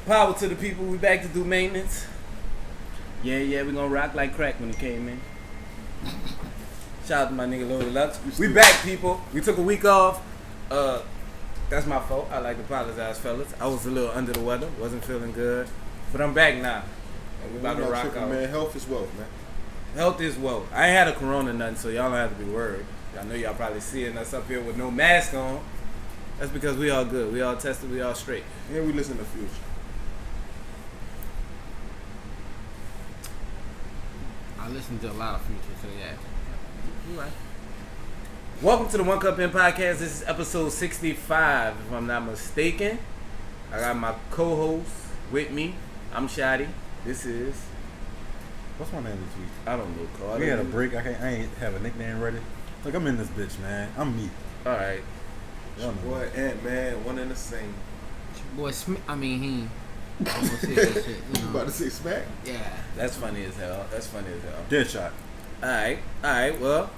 Power to the people. We back to do maintenance. Yeah, we gonna rock like crack when it came in. Shout out to my nigga Loaded Lux. We back, people. We took a week off. That's my fault. I like to apologize, fellas. I was a little under the weather. Wasn't feeling good. But I'm back now. And we about to rock out. Man, health is wealth, man. Health is wealth. I ain't had a corona nothing, so y'all don't have to be worried. I know y'all probably seeing us up here with no mask on. That's because we all good. We all tested. We all straight. And we listen to Future. I listen to a lot of Future, so yeah. You right. Welcome to the One Cup In Podcast. This is episode 65, if I'm not mistaken. I got my co-host with me. I'm Shotty. This is... What's my name this week? I don't know, Carl. We had a break. I ain't have a nickname ready. Look, I'm in this bitch, man. I'm me. All right. Boy, Ant-Man, one and the same. Boy, he. I almost said that shit. You know. About to say smack? Yeah. That's funny as hell. Deadshot. All right. Well,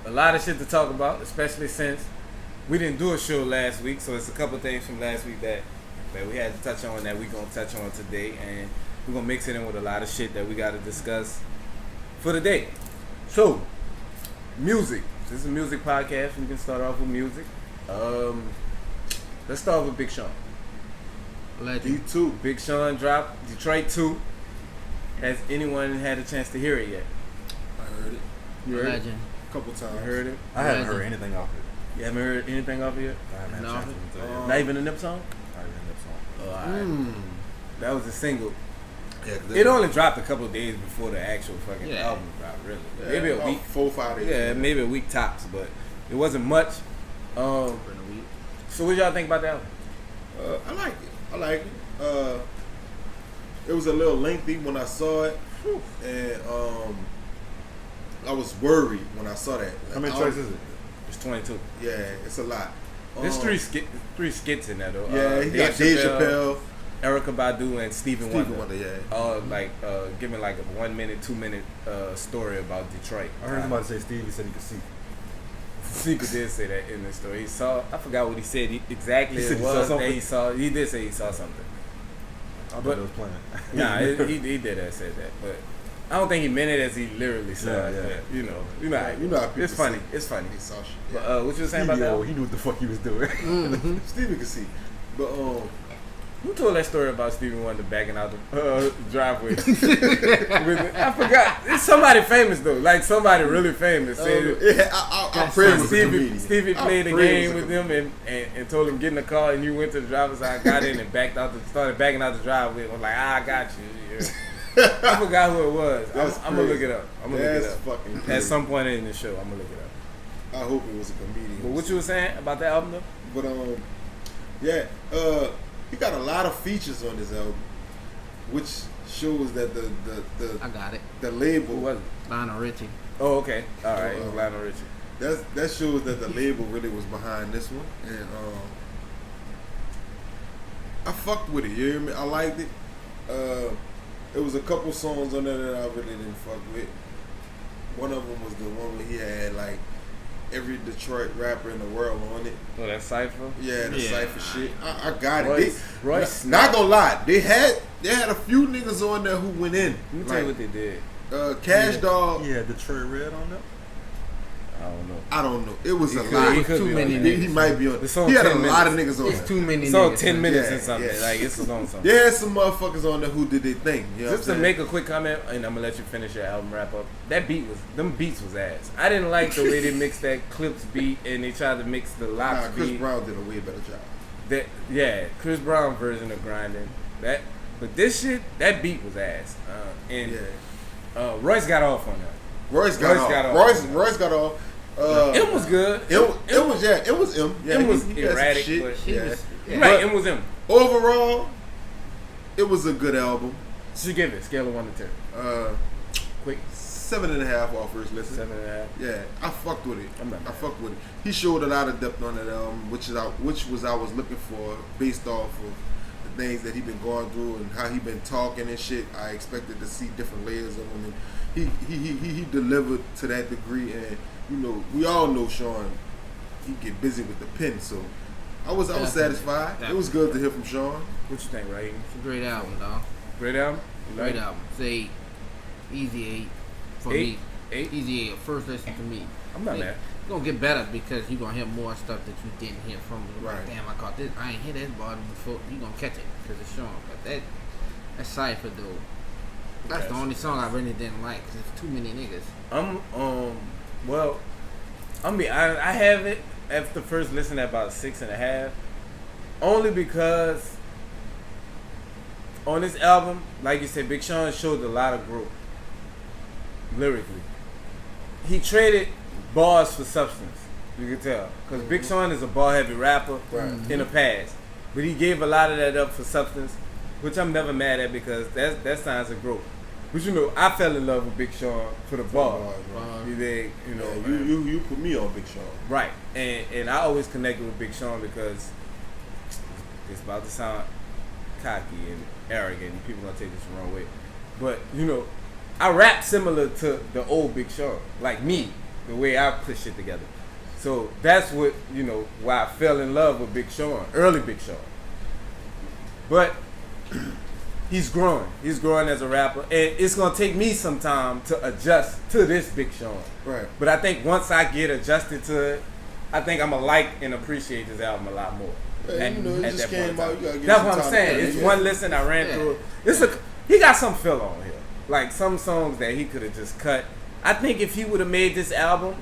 a lot of shit to talk about, especially since we didn't do a show last week. So it's a couple things from last week that we had to touch on that we're going to touch on today. And we're going to mix it in with a lot of shit that we got to discuss for the day. So, music. This is a music podcast. We can start off with music. Let's start with Big Sean. Legend. D2. Big Sean dropped Detroit 2. Has anyone had a chance to hear it yet? I heard it You heard it? Legend. a couple times. You heard it? I haven't heard anything off it. You haven't heard anything off it yet? I haven't had No. a chance to listen to it. Not even a Nip song? Not even a Nip song. Oh, alright. That was a single. Yeah, It only dropped a couple of days before the actual fucking Yeah. album dropped, really. Yeah, Maybe a about week. 4-5 days. Yeah, maybe a week tops, but it wasn't much. So what y'all think about the album? I like it. It was a little lengthy when I saw it, and I was worried when I saw that. How many tracks is it? It's 22. Yeah, it's a lot. There's three skits in there though. Yeah, he got Dave Chappelle, Erykah Badu, and Stevie Wonder. yeah. Giving like a 1 minute, 2 minute story about Detroit. I heard somebody say Stevie said he could see. Stevie did say that in the story. He saw. I forgot what he said exactly. He said it he saw was something? that he saw. He did say he saw something. I thought But- it was playing. Nah, he did have said that, but I don't think he meant it as he literally said. Yeah. But, you know how people it's funny. say. It's funny. He saw shit. But what you were saying about that? He knew what the fuck he was doing. Stevie could see, but Who told that story about Stevie Wonder backing out the driveway? I forgot. It's somebody famous though, like somebody really famous. Said I pray it was a comedian. Stevie played the game with him and told him get in the car, and you went to the driver's side, got in and started backing out the driveway. I'm like, I got you. Yeah. I forgot who it was. I'm gonna look it up. That's fucking crazy. At some point in the show, I'm gonna look it up. I hope it was a comedian. But what you were saying about that album though? But he got a lot of features on this album, which shows that I got it. the label Who was it? Lionel Richie. Oh, okay. All right. It was Lionel Richie. that shows that the label really was behind this one, and I fucked with it. You hear me? I liked it. There was a couple songs on there that I really didn't fuck with. One of them was the one where he had like every Detroit rapper in the world on it. Oh, that Cypher? Yeah, the Yeah. Cypher shit. I got Royce- it. Royce Not gonna lie, they had a few niggas on there who went in. Let me tell you what they did. Cash Dog. He had Detroit Red on there. I don't know. It was He a could- lot. he could Too be on many there. He might be on. The song He had a 10 lot of minutes. niggas on It's there. too many So niggas. 10 minutes Yeah, and something. yeah. Like it's a long song. There had some motherfuckers on there who did their thing. You know Just to what I'm make a quick comment, and I'm gonna let you finish your album wrap up. Them beats was ass. I didn't like the way they mixed that Clips beat and they tried to mix the Locks Chris beat. Brown did a way better job. Chris Brown version of grinding. But this shit, that beat was ass. Royce got off on that. Royce got off. Royce got off. It was good. It was him. Yeah, It was he got some erratic, shit. but He Yeah. was- Right, it was him. Overall, it was a good album. So you give it scale of 1 to 10. Quick 7.5 off first listen. 7.5. Yeah, I fucked with it. I'm not I mad. fucked with it. He showed a lot of depth on that album, which I was looking for based off of the things that he been going through and how he been talking and shit. I expected to see different layers of him, and he delivered to that degree. And you know, we all know Sean. He get busy with the pen, so I was satisfied. It was good to hear from Sean. What you think, Raheem? It's a great album, dog. Great album? You like Great it? album. Say easy 8 for Eight? me. 8? Easy 8. First listen to me. I'm not It- mad. It's gonna get better because you're gonna hear more stuff that you didn't hear from me. Like, Right. damn, I caught this. I ain't hear that bottom before. You gonna catch it because it's Sean. But that Cypher dude. That's the only song I really didn't like because it's too many niggas. Well, I have it after first listen at about 6.5. Only because on this album, like you said, Big Sean showed a lot of growth lyrically. He traded bars for substance. You can tell because Big Sean is a bar-heavy rapper in the past, but he gave a lot of that up for substance, which I'm never mad at because that signs of growth. But you know, I fell in love with Big Sean for the bar. You dig? You know, Yeah, you put me on Big Sean. right? And I always connected with Big Sean because it's about to sound cocky and arrogant, and people gonna take this the wrong way. But you know, I rap similar to the old Big Sean, like me, the way I put shit together. So that's what, you know, why I fell in love with Big Sean, early Big Sean. But he's growing. He's growing as a rapper, and it's gonna take me some time to adjust to this Big Sean. Right. But I think once I get adjusted to it, I think I'm gonna like and appreciate this album a lot more. Yeah, you know, it just that point in came out. time. You gotta give That's it what some I'm time saying. to It's play. one listen I ran through. He got some fill on here, like some songs that he could have just cut. I think if he would have made this album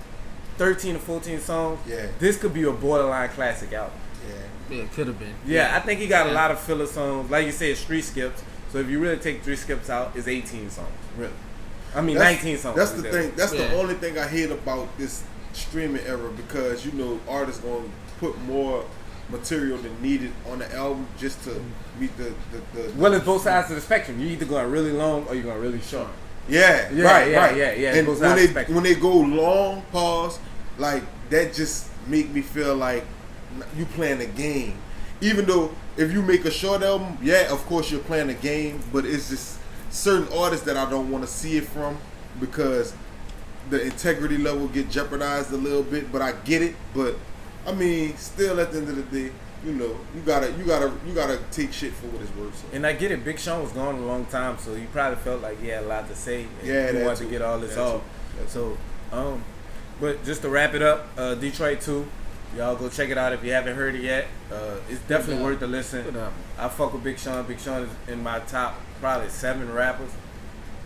13 or 14 songs, Yeah. this could be a borderline classic album. Yeah. Yeah, it could have been. Yeah, I think he got a Yeah. lot of filler songs. Like you said, street skips. So if you really take 3 skips out, it's 18 songs. Really. I mean, 19 songs. That's the thing. That's the Yeah. only thing I hate about this streaming era because you know artists gonna put more material than needed on the album just to meet the Well, it's both sides of the spectrum. You either going really long or you're going really short. yeah, Yeah, right, yeah, right. yeah. And Both when sides they of the spectrum. when they go long pause, like that just make me feel like you playing a game. Even though if you make a short album, yeah, of course you're playing a game, but it's just certain artists that I don't want to see it from because the integrity level get jeopardized a little bit. But I get it. But I mean, still at the end of the day, you know, you gotta take shit for what it's worth. So. And I get it. Big Sean was gone a long time, so he probably felt like he had a lot to say. And Yeah, he that wanted too. to get all this That off. too. So, but just to wrap it up, Detroit 2, y'all go check it out if you haven't heard it yet. It's definitely Good worth the listen. Good album. I fuck with Big Sean. Big Sean is in my top probably 7 rappers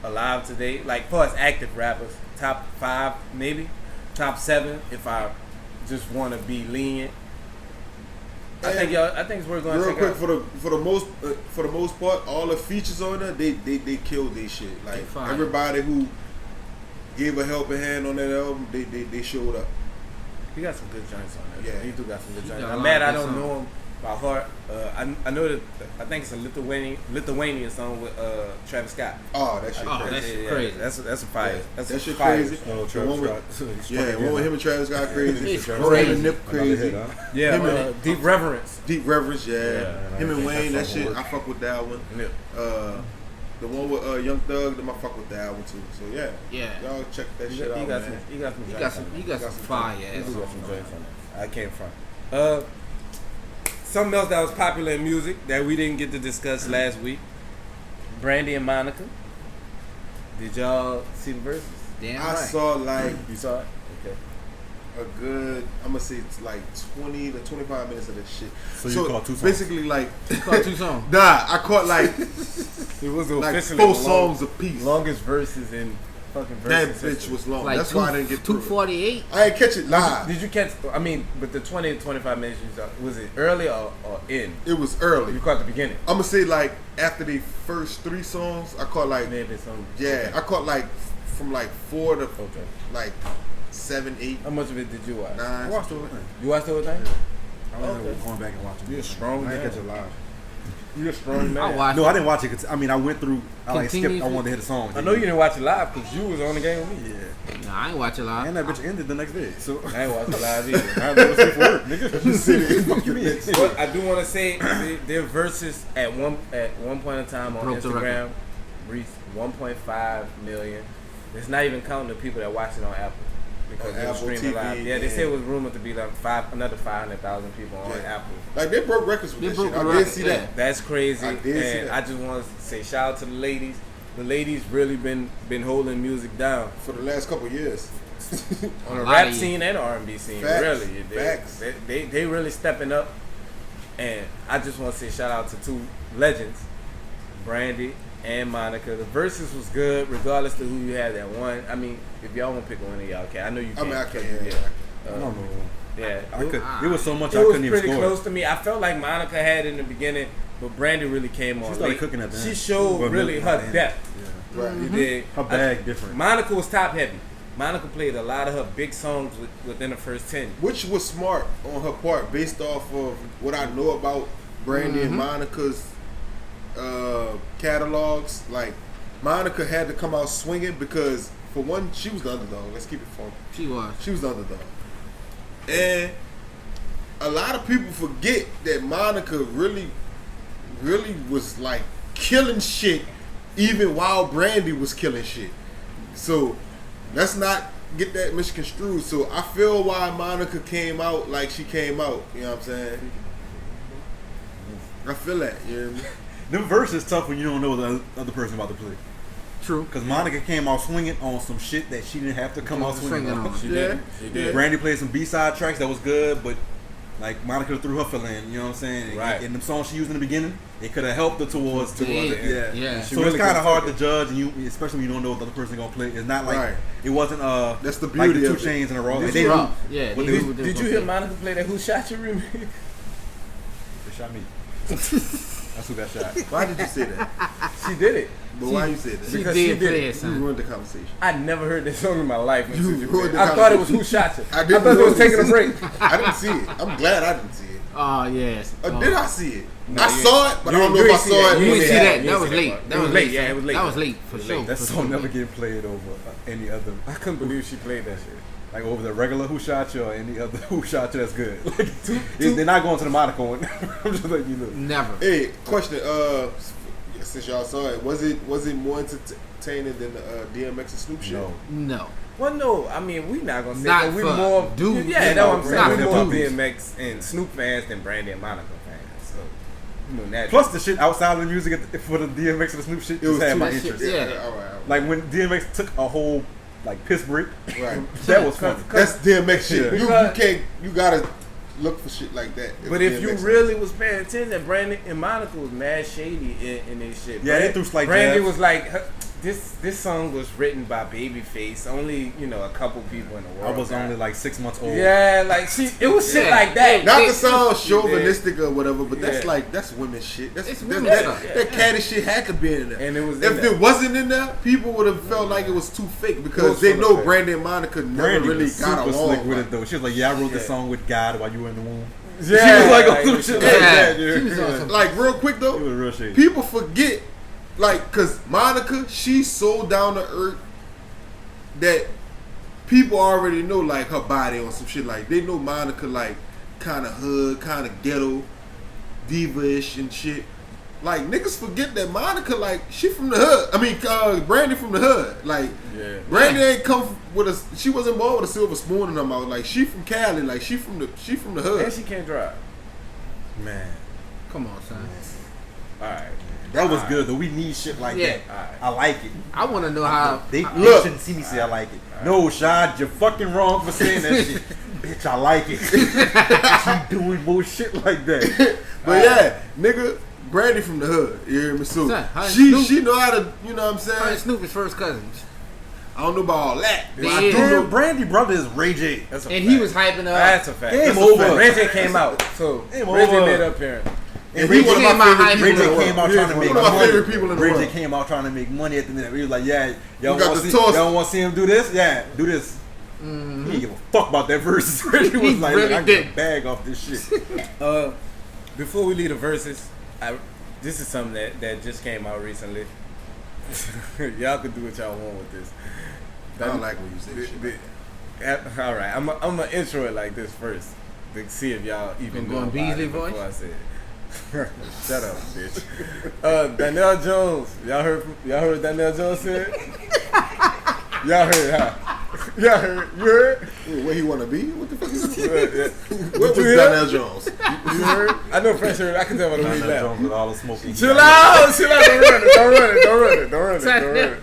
alive today. Like, far as active rappers, top 5 maybe, top 7 if I just want to be lenient. I think it's worth going to Real check quick out. for the most part, all the features on there, they killed their shit. Like Fire. everybody who gave a helping hand on that album, they showed up. He got some good joints on there. Yeah. He do got some good He joints. got a I'm lot mad of I good don't songs. know him by heart. I know that I think it's a Lithuanian song with Travis Scott. Oh, that shit Oh, crazy. that's crazy. That's a fire. Yeah. That's That a shit fire. crazy. Oh, The Travis one with- Scott. Yeah, one with him and Travis Scott crazy. It's One with him and crazy. Nip crazy. Huh? Yeah, Him and- Deep Reverence. Deep Reverence, yeah. Yeah, Him and I Wayne, that fuck shit, with. I fuck with that one. Yeah. The one with Young Thug, them I fuck with that one too. So yeah, Yeah. y'all check that He shit out, got man. some. He got some. You joints got some. on You there. got some some fire He ass do got songs some on joints there. on there. I came from. Something else that was popular in music that we didn't get to discuss last week. Brandy and Monica. Did y'all see the verses? Damn I right. saw like You saw it? Okay. a good, I'm gonna say it's like 20 to 25 minutes of this shit. So you caught 2 songs? Basically like, You caught 2 songs. nah, I caught like It was like officially 4 the songs a piece. longest verses in fucking That verses. bitch history. was long. Like That's why I didn't get through it. 248. I didn't catch it live. Did you catch? I mean, but the 20 to 25 minutes you saw, was it early or in? It was early. You caught the beginning. I'm gonna say like after the first 3 songs, I caught like Maybe some. yeah, I caught like from like 4 to Okay. like 7, 8, How much of it did you watch? 9. I watched the whole thing. You watched the whole thing? I remember Okay. going back and watching. You're it. strong I didn't man. catch it live. You're a strong man. I watched. No, it. I didn't watch it. 'Cause, I mean, I went through. I like skipped. I Continuously? wanted to hit the song. I know you didn't watch it live because you was on the game with me. Yeah. Nah, I ain't watch it live. And that bitch ended the next day. So I ain't watched it live either. I never sleep for work, nigga. Just sit Fuck you mean? But I do want to say their verses at one point in time on Broke the Instagram record. reached 1.5 million. It's not even counting the people that watch it on Apple. because On it was Apple streaming TV, live. Yeah, they yeah. said it was rumored to be like another 500,000 people on Yeah. Apple. Like they broke records with They that broke shit. I the did record, see yeah. that. That's crazy. I did see And that. I just want to say shout out to the ladies. The ladies really been holding music down For the last couple of years. on the A lot rap of scene and R&B scene. Facts. Really, Facts. they really stepping up. And I just want to say shout out to two legends, Brandy and Monica. The verses was good, regardless of who you had that won. I mean, if y'all want to pick one of y'all, okay. I know you I can't. mean, I can't. Yeah. I don't know. Yeah. I could. It was so much It I was couldn't even pretty score. close to me. I felt like Monica had it in the beginning, but Brandy really came on. She started late. cooking at the She end. showed Well, really not her the end. depth. Yeah. Right. You dig? Her bag different. Monica was top heavy. Monica played a lot of her big songs within the first 10. Which was smart on her part based off of what I know about Brandy and Monica's catalogs. Like, Monica had to come out swinging because, for one, she was the underdog. Let's keep it funky. She was. She was the underdog. And a lot of people forget that Monica really was like killing shit even while Brandy was killing shit. So let's not get that misconstrued. So I feel why Monica came out like she came out. You know what I'm saying? I feel that. You know what I mean? Them verses tough when you don't know the other person about to play. True. Because Monica came out swinging on some shit that she didn't have to come out swinging on. She Yeah. did. She did. Brandy played some B-side tracks that was good, but like Monica threw her fill in, you know what I'm saying? Right. And them songs she used in the beginning, it could have helped her towards the Yeah. end. Yeah. She So really it's kind could of hard to fuck judge, and you, especially when you don't know what the other person gonna play. It's not like Right. it wasn't That's the like beauty the 2 of it. Chainz in a row. Did They you- knew Yeah. what they they knew was- what they Did was you hear gonna Monica play that Who Shot You remix? They shot me. That's who got shot. Why did you say that? She did it. But why you say that? She Because did she did play it. it, You son. ruined the conversation. I never heard this song in my life. You ruined the I thought it was Who Shot You. I I didn't thought it was know taking a this. break. I didn't see it. I'm glad I didn't see it. Oh yes. Or did I see it? No, I you saw it, but I don't know if I saw it. You didn't see Yeah, that. you That was see that late. part. That It was was late, late. yeah, son. it was late. That was late for It was sure. late. That for song sure. never get played over any other, I couldn't believe she played that shit. like over the regular Who Shot You or any other Who Shot You that's good. Like, they're not going to the Monica one. I'm just letting you know. Never. Hey, question. Since y'all saw it, was it more entertaining than the DMX and Snoop shit? No. No. Well, no, I mean, we not gonna say Not that. We for more dudes. Yeah, that's what I'm Not saying. We for more dudes. DMX and Snoop fans than Brandy and Monica fans. So, you know, that. Plus the shit outside of the music for the DMX and the Snoop shit It was just had too my much interest. shit. Yeah. All right. Like when DMX took a whole like piss break, Right. that was funny. That's DMX shit. Yeah. You gotta look for shit like that. But if you DMX really was paying attention, Brandy and Monica was mad shady in this shit. Yeah, they threw slight Brandy jabs. was like, this song was written by Babyface. Only a couple people in the world. I was got only it. like 6 months old. Yeah, like it was shit Yeah. like that. Not They- to sound chauvinistic or whatever, but that's Yeah. like that's women shit. That's It's that, women that, stuff. that catty shit had to be in there. And it was in if there. it wasn't in there, people would have felt like it was too fake It because was they full know of fake. Brandy and Monica never Brandy really was got super along. slick with like- it though. She was like, "Yeah, I wrote this Yeah. song with God while you were in the womb." Yeah, She was like, like, "Oh, some it shit was- like Yeah. that." She was on Yeah. some- Like real quick It though, was real shady. people forget, like, cause Monica, she's so down to earth that people already know like her body on some shit. Like they know Monica like kind of hood, kind of ghetto, diva-ish and shit. Like niggas forget that Monica like she from the hood. I mean, Brandy from the hood. Like Yeah. Brandy ain't come with a. She wasn't born with a silver spoon in her mouth. Like she from Cali. Like she from the hood. And she can't drive. Man, Come on, son. All right. that was good though. We need shit like Yeah. that. I like it. I want to know how. They Look. shouldn't see me say I like it. No, Shad, you're fucking wrong for saying that shit. Bitch, I like it. She doing more shit like that. But yeah, nigga, Brandy from the hood. You hear me? So Son, her and she Snoop- know how to. You know what I'm Her and saying? Snoop is first cousins, I don't know about all that. But I Yeah. do know. Dude, Brandy brother is Ray J. That's a and fact. he was hyping her up. That's a fact. Game That's a over. fact. Ray J came out, so Game Ray J over. made up here. And Ray he one of J my came out favorite Ray people in J the came world. out trying to One make of my money. favorite people in the Ray J world. came out trying to make money at the end. He was like, "Yeah, y'all You got want the to see? toss. Y'all want to see him do this? Yeah, do this." He didn't give a fuck about that verse. He was He like, really "I get did. a bag off this shit." Before we leave the verses, this is something that just came out recently. Y'all can do what y'all want with this. I don't like when you say shit. All right, I'm gonna intro it like this first to see if y'all even Gonna go know in about Beasley it before voice? I say it. Shut up, bitch. Danielle Jones. Y'all heard Danielle Jones said? Y'all heard, huh? Yeah, I heard. You heard? Where he want to be? What the fuck is this? Yeah. What was you hear? Donnell Jones? You heard? I know Fresh heard. I can tell by the way he Donnell laughed. Jones with all the smoking. Chill out. Don't run it.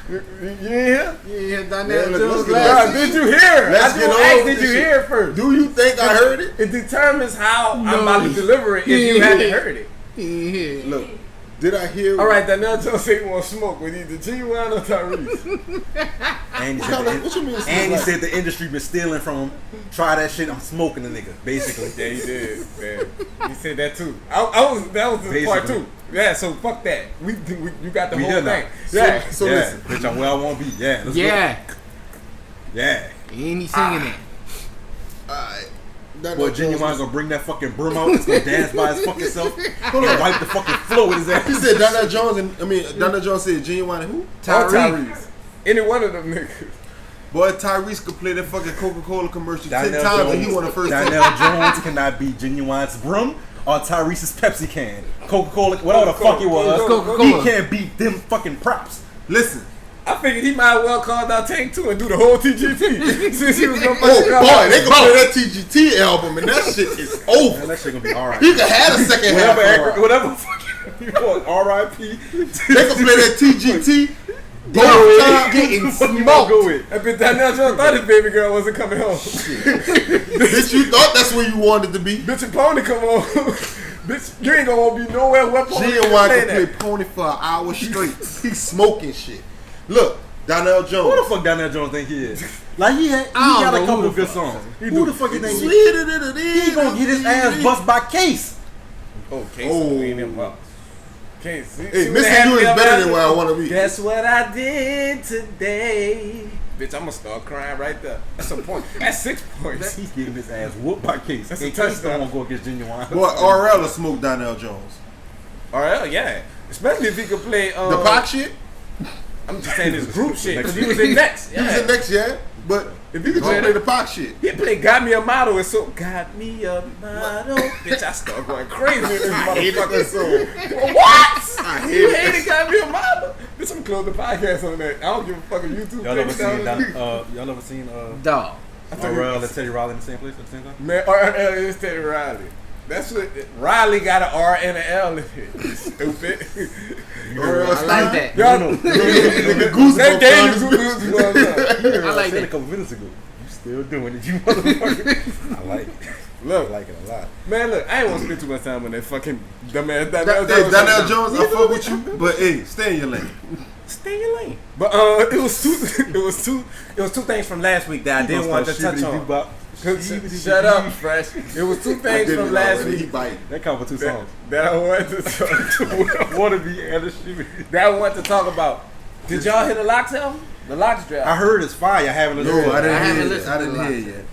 You didn't hear? You hear Yeah, Donnell look, Jones let's get last on. Nah, did you hear? Let's I get just on asked, with did you this hear shit. first? Do you think I heard it? It determines how I'm No. about to deliver it if you Yeah. haven't heard it. He ain't hear. Look, did I hear? All right, Donnell Jones said he want smoke with either G1 or Tyrese. And he What you mean? And he like? said the industry been stealing from him. Try that shit, I'm smoking the nigga, basically. Yeah, he did. Man. He said that too. That was the part Basically. two. Yeah, so fuck that. You got the We whole here now. thing. Yeah. So yeah, listen. bitch, I'm where I want to be. Yeah, let's Yeah. go. Yeah. Ain't he singing it? Alright. Donnell Boy, Jones Genuine's gonna bring that fucking broom out. It's gonna dance by his fucking self. And wipe the fucking floor with his He ass. said Donnell Jones and Donnell Jones said Genuine and who? Or Tyrese. Tyrese. Any one of them niggas. Boy, Tyrese could play that fucking Coca-Cola commercial 10 Donnell times and he Jones, won the first 10. Donnell Jones cannot be Genuine's broom or Tyrese's Pepsi can. Coca-Cola, whatever the fuck it was. Coca-Cola. He can't beat them fucking props. Listen. I figured he might well call out Tank 2 and do the whole TGT since he was gonna Oh fucking come boy, out. they can play that TGT album and that shit is Man, over. that shit gonna be alright. He could have a second half. Whatever fucking you want, R.I.P. They can play that TGT. Go Both with times. getting smoked. Go with. I bet Donnell Jones thought his baby girl wasn't coming home. Bitch, you thought that's where you wanted to be. Bitch and Pony come on. Bitch, you ain't gonna be nowhere where Pony Genuine play can play that. Pony for an hour straight. He's smoking shit. Look, Donnell Who the Jones. fuck Donnell Jones think he is? Like he I don't got a know couple who of the good fuck. songs. Who the fuck you think he He gonna get his ass bust by Case? Oh, Casey Oh. clean him up. Casey. Hey, missing you is better than where I want to be. Guess what I did today? Bitch, I'm gonna start crying right there. That's a point. That's 6 points. He's getting his ass whooped by Case. That's a And Case touchdown. don't go against Genuine. Boy, RL will smoke Donnell Jones. RL, yeah. Especially if he could play The Pac shit? I'm just saying his group shit. Because he was in next. He was Yeah. in next year, but if you could just play the Pac shit. He played Got Me a Model and so Got Me a Model. Bitch, I start going crazy in this motherfucker song. What? I hate You it. hated Got Me a Model? Bitch, I'm gonna close the podcast on that. I don't give a fucking YouTube. Y'all ever take seen down. y'all ever seen Dog. RL and Teddy Riley in the same place at the same time? Man, RL is Teddy Riley. That's what Riley got an R and an L in it. Stupid. RL I like Stein. that. Y'all know. Nigga Goose They Bump gave you Thunder. two gooses. I like I said a that. couple minutes ago. You still doing it, you motherfucker. I like it. I Look, like it a lot. man, look, I ain't want to spend too much time on that fucking dumbass Hey, Donnell Jones, I fuck with you, but hey, stay in your lane. Stay in your lane. But it was two things from last week that I didn't want to touch on. Shut up, Fresh. It was two things from last He week bite. That covered two songs. that I wanted to talk Wanna be and Shimmy. that I wanted to talk about. Did y'all hear the Locks album? The Locks draft. I heard it's fire. I haven't listened No, to I it. didn't haven't hear it. listened I to didn't the hear it last yet.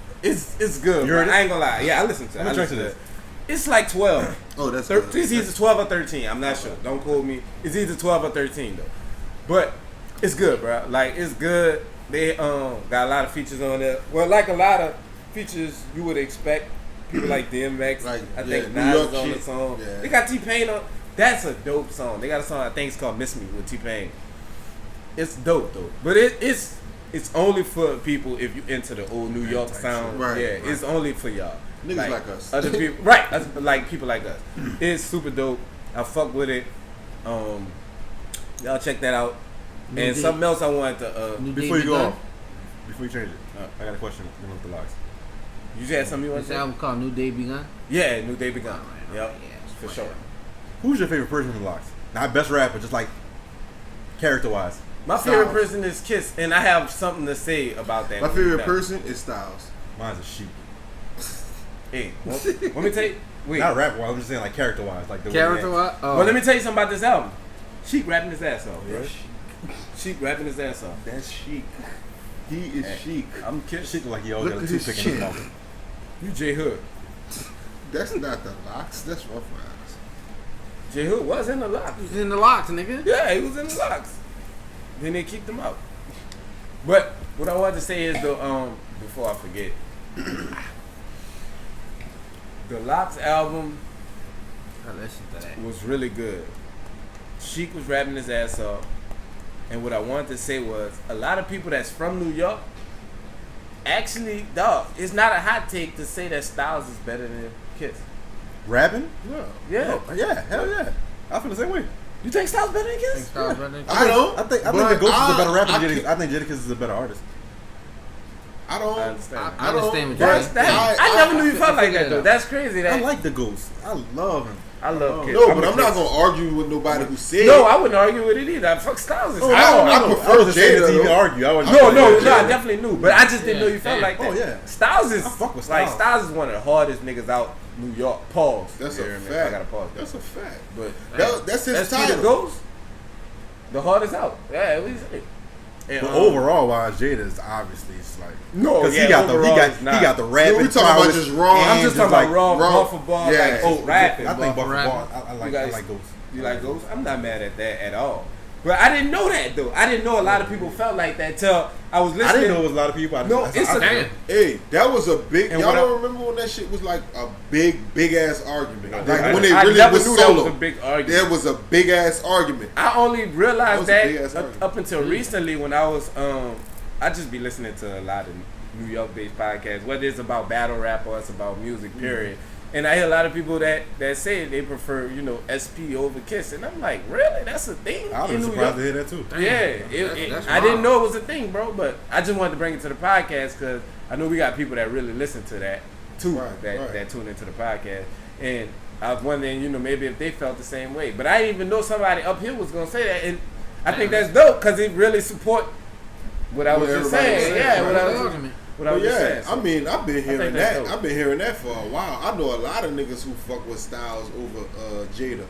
It's good. You heard bro. it? I ain't gonna lie. Yeah, I listened to it. How much I track listened is to it. It's like 12. Oh, that's It's either 12 or 13. I'm not sure. Don't quote me. It's either 12 or 13 though. But it's good, bro. Like it's good. They got a lot of features on there. Well, like a lot of features you would expect. People like DMX. Like, I think yeah, New Nas York is on the shit. song. Yeah. They got T-Pain on. That's a dope song. They got a song I think it's called "Miss Me" with T-Pain. It's dope though. But it's only for people if you into the old New York sound. Right, Yeah, right. it's only for y'all. Niggas like us. Other people, right? Like people like us. It's super dope. I fuck with it. Y'all check that out. New And Day. something else I wanted to. New Before Day you go begun. off, before you change it, I got a question dealing with the locks. You had something you want This to say? album called New Day Begun. Yeah, New Day Begun. Alright, Yep, yeah, for sure. Who's your favorite person in the locks? Not best rapper, just like character wise. My favorite Styles. person is Kiss, and I have something to say about that. My when we're favorite done. person is Styles. Mine's a sheep. Hey, let me tell you. Wait. Not rap wise, I'm just saying like character wise, like the way Character he what? Oh. Well, let me tell you something about this album. Sheik rapping his ass off, acts. bro. Sheik rapping his ass off. That's chic. He is chic. I'm Kiss. Shit look like he always Look got a at his toothpick in his chin. mouth. You J Hood. That's not the Locks. That's Rough Riders. J Hood was in the Locks. He's in the locks, nigga. Yeah, he was in the Locks. Then they kicked him out. But what I wanted to say is the before I forget, the Locks album I listened to that. was really good. Sheik was rapping his ass off. And what I wanted to say was a lot of people that's from New York actually, dog, it's not a hot take to say that Styles is better than Kiss. Rapping? Yeah. Oh, yeah, hell yeah. I feel the same way. You think Styles better than Kiss? Styles better than I don't. I think but the Ghost is a better rapper than I Jadakiss. I think Jadakiss is a better artist. I don't. I understand. I understand what That's, you're that, saying. I never knew you felt like figured that it though. out. That's crazy. That I like the Ghost. I love him. I love Kiss. No, but a I'm not Kiss. gonna argue with nobody who said. No, I wouldn't argue with it either. Fuck Styles. Is Oh, hot. I prefer I wasn't saying Jada, to even though. argue. I was No, I Jada. definitely knew, but I just didn't know you felt Yeah. like that. Oh, yeah. Styles is I fuck with like Styles. Styles is one of the hardest niggas out New York. Pause. That's You a hear me? fact. I gotta pause. That's a fact. But That's his SP title. the Ghost, the hardest out. Yeah, at least it. And, But overall, wise Jada is obviously it's like no, because yeah, he got overall it's he not. got the rapping. we talking about prowess just raw. and I'm just talking about raw, raw- bar for bar, yeah. like rapping. I think Bar for Buff rapping. Ball. I like You guys- I like Ghost. You like Ghost? I'm not mad at that at all. But I didn't know that though. I didn't know a lot of people felt like that till I was listening. I didn't know it was a lot of people. No, it's a Damn. Hey, that was a big. And Y'all what don't remember when that shit was like a big ass argument. Like I- when they I really never was knew solo. that was a big argument. There was a big ass argument. I only realized That was a big-ass that argument. up until recently when I was I just be listening to a lot of New York based podcasts, whether it's about battle rap or it's about music, period. And I hear a lot of people that say they prefer, SP over Kiss. And I'm like, really? That's a thing I in was New surprised to York? hear that too. Damn. Yeah, That's I didn't wild. know it was a thing, bro. But I just wanted to bring it to the podcast because I know we got people that really listen to that too, Right, that tune into the podcast. And I was wondering, maybe if they felt the same way. But I didn't even know somebody up here was gonna say that, and I think that's dope because it really support what I was What just everybody saying. said, Yeah, right. what I was Argument. what I was But just yeah, saying. So, I mean, I've been hearing think that's that. dope. I've been hearing that for a while. I know a lot of niggas who fuck with Styles over Jada,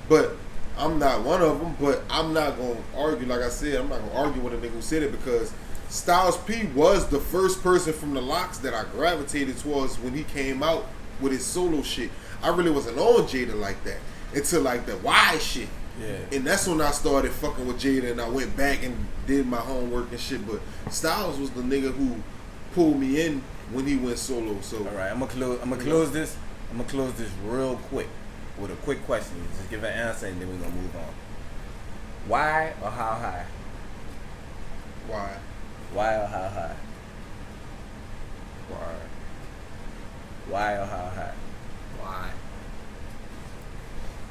but I'm not one of them. But I'm not gonna argue. Like I said, I'm not gonna argue with a nigga who said it because Styles P was the first person from the Locks that I gravitated towards when he came out with his solo shit. I really wasn't on Jada like that until like the Y shit. yeah. And that's when I started fucking with Jada and I went back and did my homework and shit. But Styles was the nigga who pulled me in when he went solo. So All right, I'm gonna close this. I'm gonna close this real quick with a quick question. Just give an answer and then we're gonna move on. Why or how high? why? Why or how high? Why or how high? Why?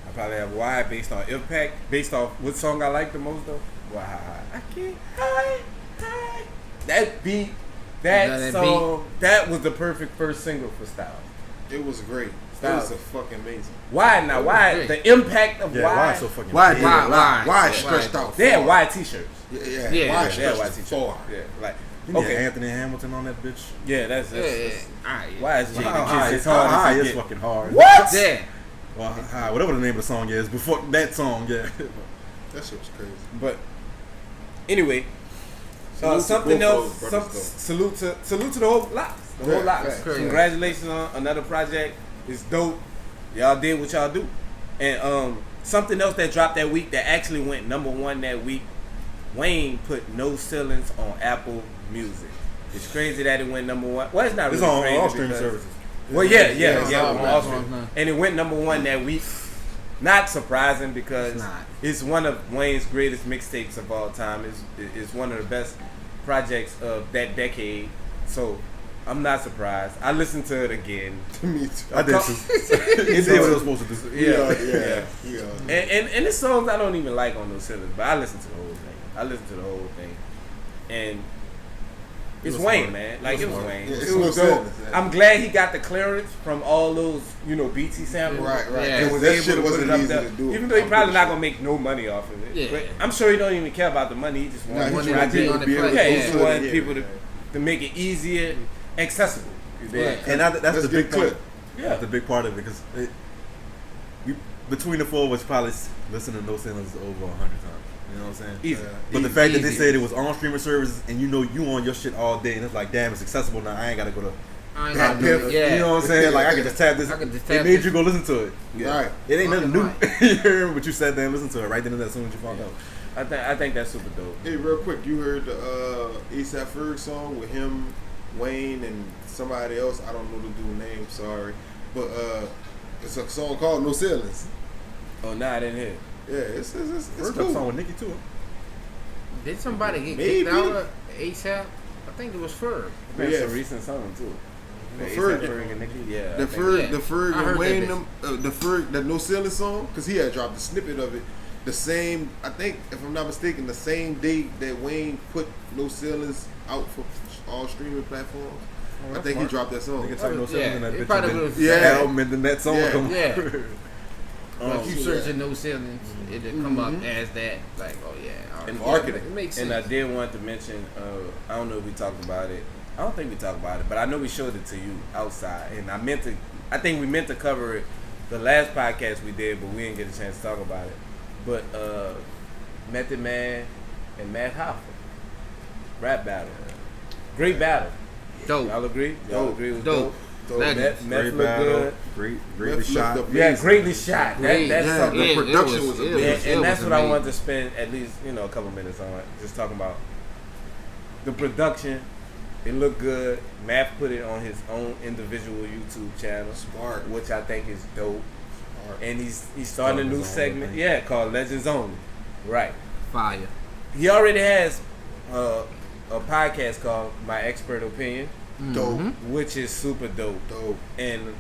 I probably have why based on impact, based off what song I like the most though. Why how high? I can't high. That beat, that song, that was the perfect first single for Styles. It was great. Styles. It was a fucking amazing. Why now? Why great. the impact of Yeah, why so fucking Why? big? Why stretched out? They had far. white t-shirts. Yeah. Yeah, Why yeah, They had stretched white t-shirts. far? Yeah, like You need okay. Anthony Hamilton on that bitch. Yeah, that's Yeah, Alright. why is How Jada high? Kiss as How hard high as is it get? fucking hard. What? Yeah. Well, high, whatever the name of the song is before that song, yeah. That shit was crazy. But anyway, Salute to something both else. those brothers, Salute to the whole Locks. The whole Yeah, Locks. facts. Crazy. Congratulations on another project. It's dope. Y'all did what y'all do. And something else that dropped that week that actually went #1 that week. Wayne put No Ceilings on Apple Music. It's crazy that it went #1. Well, it's not really It's on crazy all streaming because- services. Well, yeah, it's all on all platforms streaming. now. And it went #1 that week. Not surprising because It's not. it's one of Wayne's greatest mixtapes of all time. It's one of the best projects of that decade. So I'm not surprised. I listened to it again. Me too. I did too. It did what it was supposed to do. Yeah. And the songs I don't even like on those ceilings, but I listen to the whole thing. And it's was Wayne, smart. man. Like it was smart. Wayne. Yeah, it's It was no dope. ceilings, yeah. I'm glad he got the clearance from all those, BT samples. Right. Yeah. And was That able shit to put wasn't it up easy there. to do. Even though he I'm probably pretty not sure. gonna make no money off of it. Yeah. But I'm sure he don't even care about the money. He just Nah, wants he wanted to to try be on to the able play. yeah, he Yeah. just wanted people to make it easier, accessible. Yeah. And that's Let's the get big part. clip. Yeah. That's the big part of it because between the four of us probably listened to No Ceilings over 100 times. You know what I'm saying? Easy. But the fact that they Easy. said it was on streaming services and you on your shit all day and it's like, damn, it's accessible now. I ain't gotta go to. I ain't That gonna do it. piff. Yeah. You know what I'm saying? Like I can just tap this. I can just It tap made this. you go listen to it. Right. It ain't nothing new. Fucking You hear me? But you sat there and listened to it right then and there as soon as you found out. I think that's super dope. Hey, real quick, you heard the ASAP Ferg song with him, Wayne, and somebody else. I don't know the dude's name. Sorry, but it's a song called No Ceilings. Oh, nah, I didn't hear. Yeah, it's First cool. song with Nicki too. Did somebody get Maybe. kicked out of ASAP? I think it was Ferg. It's Yeah. a recent song too. The A$AP Ferg- Ferg and Nicki. Yeah. The I think- Ferg, the I Ferg heard and that Wayne, bitch. the Ferg, that No Ceiling song, because he had dropped a snippet of it. The same, I think, if I'm not mistaken, the same day that Wayne put No Ceilings out for all streaming platforms. I think he dropped that song. Nigga talking no Yeah, ceilings in that it bitch. probably and then was- Yeah. the album and then that song Yeah. come. Yeah. Keep yeah. searching No Ceilings. It'll come up as that. Like, oh yeah. all And right. marketing. It makes sense. And I did want to mention, I don't know if we talked about it. I don't think we talked about it, but I know we showed it to you outside. And I think we meant to cover it the last podcast we did, but we didn't get a chance to talk about it. But Method Man and Matt Hoffa. Rap battle. Great battle. Dope. Y'all agree? Y'all agree with Dope. dope? Legends. Meth Great look battle. good. Greatly Meth shot. looked Yeah, amazing. greatly shot. Great. That's Yeah, something. the production was it amazing. And that's was what I amazing. wanted to spend at least, a couple minutes on. Just talking about the production. It looked good. Math put it on his own individual YouTube channel, Smart. which I think is dope. Smart. And he's starting a new Legends Only, segment, I think. yeah, called Legends Only. Right. Fire. He already has a podcast called My Expert Opinion, Dope. which is super dope. Dope. And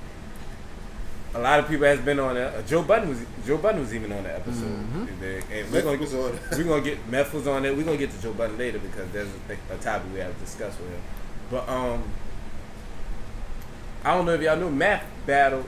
a lot of people has been on that. Joe Budden was even on that episode. And we're Meth gonna, was on. we're gonna get Meth was on it. We're gonna get to Joe Budden later because there's a topic we have to discuss with him. But I don't know if y'all knew Math battled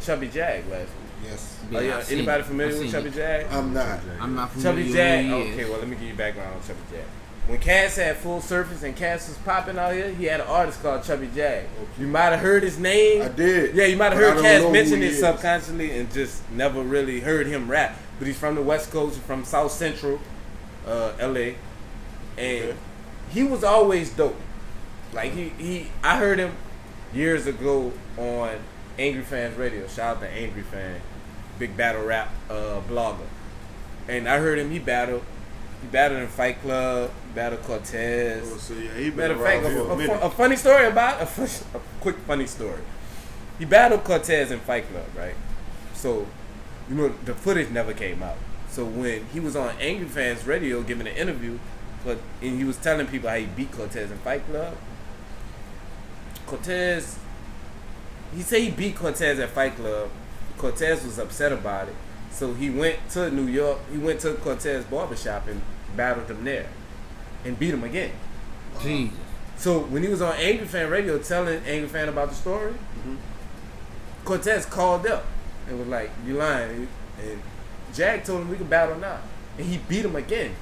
Chubby Jag last week. Yes. Oh yeah, I've seen anybody it. familiar I've with seen Chubby it. Jag? I'm not. I'm not familiar Chubby with Jag. who he is. Okay, well let me give you background on Chubby Jag. When Cass had Full Surface and Cass was popping out here, he had an artist called Chubby Jag. You might have heard his name. I did. Yeah, you might have But I heard don't Cass know mention who he it is. subconsciously and just never really heard him rap. But he's from the West Coast, he's from South Central, LA, and he was always dope. Like I heard him years ago on Angry Fans Radio. Shout out to Angry Fan, big battle rap blogger. And I heard him. He battled in Fight Club. Battled Cortez. Oh, so yeah, he been Matter of around fact, for a minute. a funny story about a quick funny story. He battled Cortez in Fight Club, right? So, the footage never came out. So when he was on Angry Fans Radio giving an interview, and he was telling people how he beat Cortez in Fight Club. Cortez, he said he beat Cortez at Fight Club. Cortez was upset about it, so he went to New York. He went to Cortez barbershop and battled him there, and beat him again. Jesus. So when he was on Angry Fan Radio telling Angry Fan about the story, Cortez called up and was like, "You lying?" And Jag told him we can battle now, and he beat him again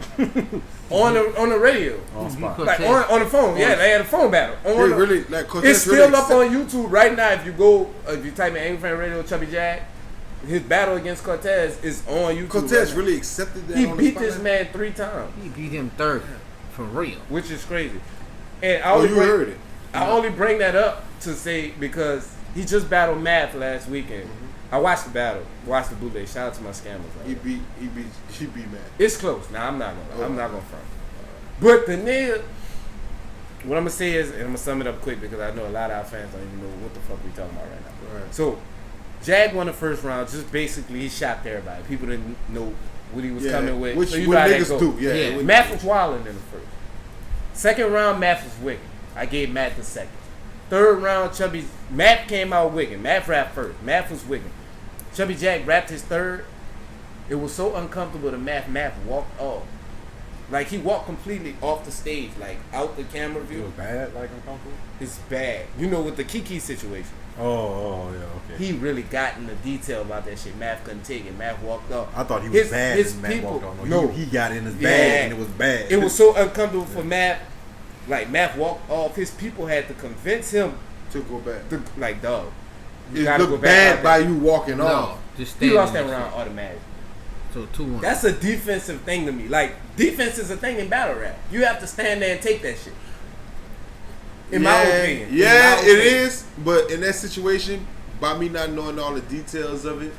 on the radio, On spot. like on the phone. Yeah, they had a phone battle. On the- really like Cortez it's still really up on YouTube right now. If you type in Angry Fan Radio Chubby Jag, his battle against Cortez is on YouTube. Cortez right now. really accepted that. He on beat the this spot? man 3 times, He beat him 30. For real. which is crazy. And I Oh, only you bring- heard it. I only bring that up to say because he just battled Math last weekend. I watched the battle, watched the bootleg. Shout out to my scammers. Right? He beat Matt. It's close. Now I'm not gonna front. But the nigga, what I'm gonna say is, and I'm gonna sum it up quick because I know a lot of our fans don't even know what the fuck we talking about right now. Right. So, Jag won the first round. Just basically, he shot everybody. People didn't know what he was Yeah, coming with. which so you what know how that niggas go. do. Yeah. Yeah. what- Math was wilding in the first. Second round, Math was wicked. I gave Matt the second. Third round, Matt came out wicked. Matt rapped first. Math was wicked. Chubby Jag rapped his third. It was so uncomfortable to Math walked off. Like he walked completely off the stage, like out the camera It view. was bad, like uncomfortable. It's bad. You know, with the Kiki situation. Oh, yeah, okay. He really got into detail about that shit. Math couldn't take it. Math walked off. I thought he was bad his and Matt people- walked on. No. He got in his Yeah. bag and it was bad. It was so uncomfortable for Math. Like Math walked off. His people had to convince him to go back. to like, dog. You It gotta looked go back bad by out there. you walking No. off. Just He standing lost that there. round automatically. So 2-1. That's a defensive thing to me. Like defense is a thing in battle rap. You have to stand there and take that shit. In my opinion. In Yeah, my it opinion. is. But in that situation, by me not knowing all the details of it,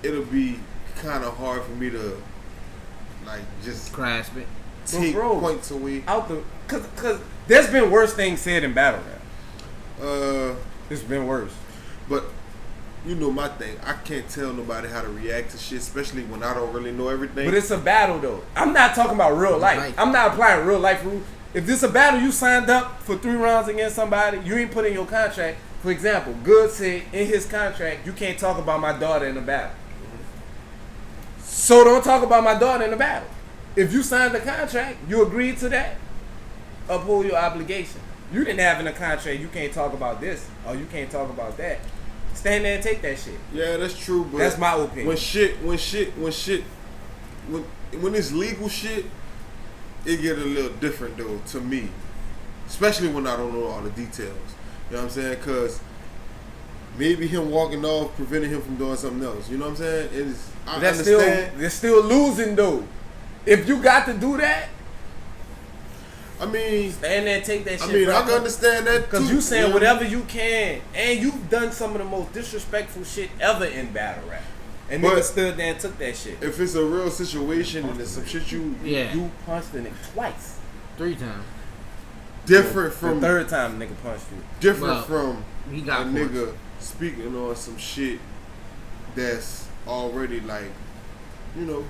it'll be kind of hard for me to like just Grasp it. take bro, points away. Out the cause there's been worse things said in battle rap. It's been worse. But you know my thing. I can't tell nobody how to react to shit, especially when I don't really know everything. But it's a battle though. I'm not talking about real life. Right. I'm not applying real life rules. If this a battle, you signed up for 3 rounds against somebody, you ain't put in your contract. For example, Good said in his contract, you can't talk about my daughter in the battle. So don't talk about my daughter in the battle. If you signed the contract, you agreed to that. Uphold your obligation. You didn't have in the contract, you can't talk about this or you can't talk about that. Stand there and take that shit. Yeah, that's true. But that's my opinion. When it's legal shit, it get a little different though to me, especially when I don't know all the details. You know what I'm saying? Because maybe him walking off prevented him from doing something else. You know what I'm saying? I understand. They're still losing though. If you got to do that, I mean, stand there and take that shit. I mean, I can understand that too. Because you saying whatever you can, and you've done some of the most disrespectful shit ever in battle rap. And niggas stood there and took that shit. If it's a real situation and it's some shit you punched in it twice. 3 times. Different from the 3rd time nigga punched you. Different from he got a nigga speaking on some shit that's already like, you know,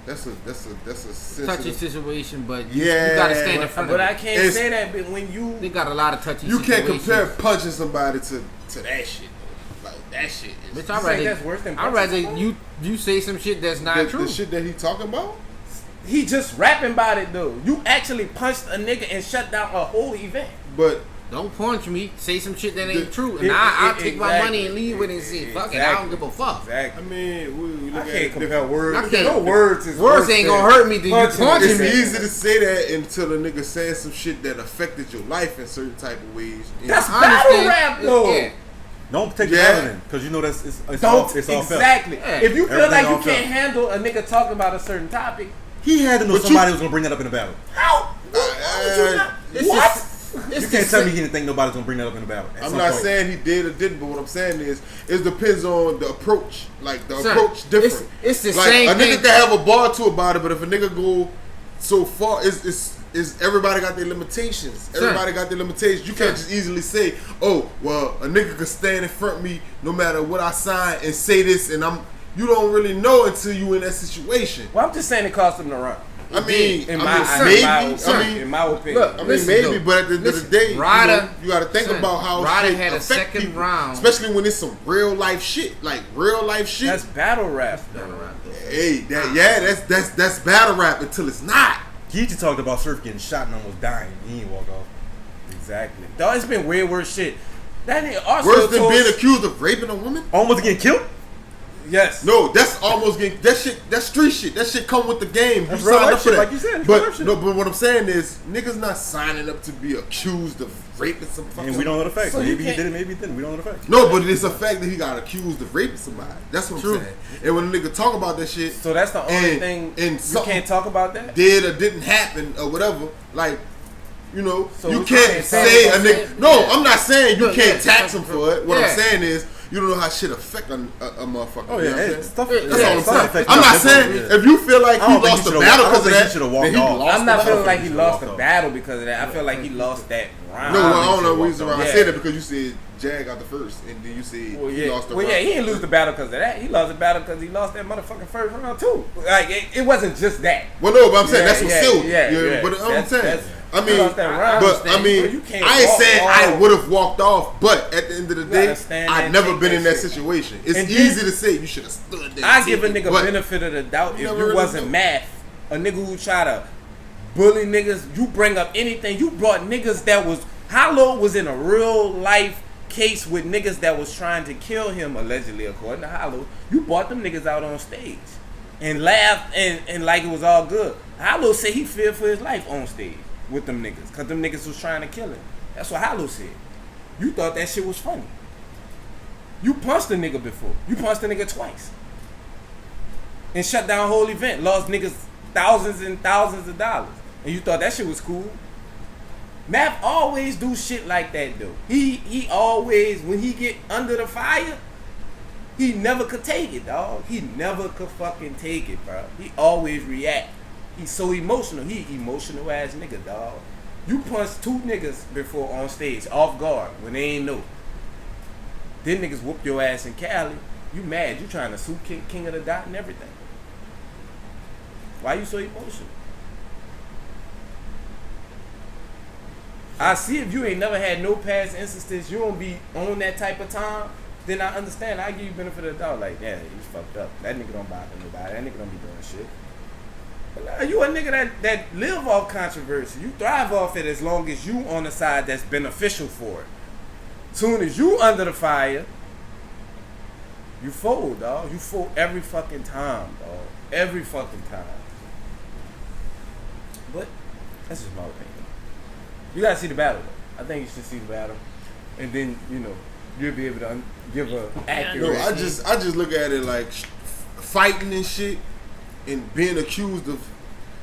that's a sensitive touchy situation, but you gotta stand in front of it. But I can't say that. But when they got a lot of touchy you situations. can't compare punching somebody to that shit. Like that shit is. Bitch, that's worse than I'd rather you say some shit that's not true. The shit that he talking about. He just rapping about it though. You actually punched a nigga and shut down a whole event. But don't punch me. Say some shit that ain't true, and I'll take my money and leave with it and say, "Fuck it, I don't give a fuck." Exactly. I mean, we look I can't compare words. No words is words ain't gonna hurt me. Then you punching me. It's easy to say that until a nigga saying some shit that affected your life in certain type of ways. That's battle rap though. Yeah. Don't take the other then, because you know that's it's all felt. Exactly. Yeah. If you feel like you can't handle a nigga talking about a certain topic, he had to know somebody was gonna bring that up in the battle. How would you not? What? You can't tell me he didn't think nobody's gonna bring that up in the battle. I'm not saying he did or didn't, but what I'm saying is, it depends on the approach. Like the approach different. It's the like, same thing. A nigga can have a bar to about it, but if a nigga go so far, is everybody got their limitations. Everybody got their limitations. You can't just easily say, oh, well, a nigga could stand in front of me no matter what I sign and say this, and you don't really know until you in that situation. Well, I'm just saying it cost him to run. I mean, in my opinion. Look, I mean, maybe, but at the end of the day, Ryder, you got to think about how Ryder shit had a affect second people, round, especially when it's some real life shit, like real life shit. That's battle rap. Hey, that's battle rap until it's not. Geechee talked about Surf getting shot and almost dying. He ain't walk off. Exactly. Dog, it's been way worse shit. That nigga worse than being accused of raping a woman. Almost getting killed. Yes. No, that's almost getting that shit. That's street shit. That shit come with the game. That's you signed up for that. like you said. But what I'm saying is, niggas not signing up to be accused of raping some fucking. And we don't know the facts. So maybe he did it, maybe he didn't. We don't know the facts. No, but it's a fact that he got accused of raping somebody. That's what I'm saying. And when a nigga talk about that shit, so that's the only thing. And you can't talk about that. Did or didn't happen or whatever. Like, you know, so you can't say a nigga. No, I'm not saying you can't tax him for it. What I'm saying is, you don't know how shit affect a motherfucker. Oh yeah, that's all I'm saying. I'm not saying if you feel like he lost the battle because of that. I'm not feeling like he lost the battle because of that. I feel like he lost that round. No, I don't know the reason why I said that because you said Jag got the first, and then you said he lost the round. Well, yeah, he didn't lose the battle because of that. He lost the battle because he lost that motherfucking first round too. Like it wasn't just that. Well, no, but I'm saying that's what sealed. Yeah. But I'm saying. I mean, I I ain't saying I would have walked off, but at the end of the day, I've never been in that situation. It's easy to say you should have stood there. I give a nigga benefit of the doubt if you wasn't math. A nigga who try to bully niggas, you bring up anything. You brought niggas that was Hollow was in a real life case with niggas that was trying to kill him allegedly, according to Hollow. You brought them niggas out on stage and laughed and like it was all good. Hollow said he feared for his life on stage with them niggas, because them niggas was trying to kill him. That's what Hollow said. You thought that shit was funny. You punched a nigga before. You punched a nigga twice. And shut down a whole event. Lost niggas thousands and thousands of dollars. And you thought that shit was cool. Math always do shit like that though. He always, when he get under the fire, he never could take it, dog. He never could fucking take it, bro. He always react. He's so emotional. He emotional ass nigga, dog. You punched 2 niggas before on stage, off guard, when they ain't know. Then niggas whoop your ass in Cali. You mad. You trying to sue King of the Dot and everything. Why you so emotional? I see if you ain't never had no past instances, you don't be on that type of time, then I understand. I give you benefit of the doubt. Like, yeah, he's fucked up. That nigga don't bother nobody. That nigga don't be doing shit. But you a nigga that live off controversy. You thrive off it as long as you on the side that's beneficial for it. Soon as you under the fire, you fold, dog. You fold every fucking time, dog. Every fucking time. But that's just my opinion. You gotta see the battle, though. I think you should see the battle, and then you'll be able to give a accurate. No, I just look at it like fighting and shit, and being accused of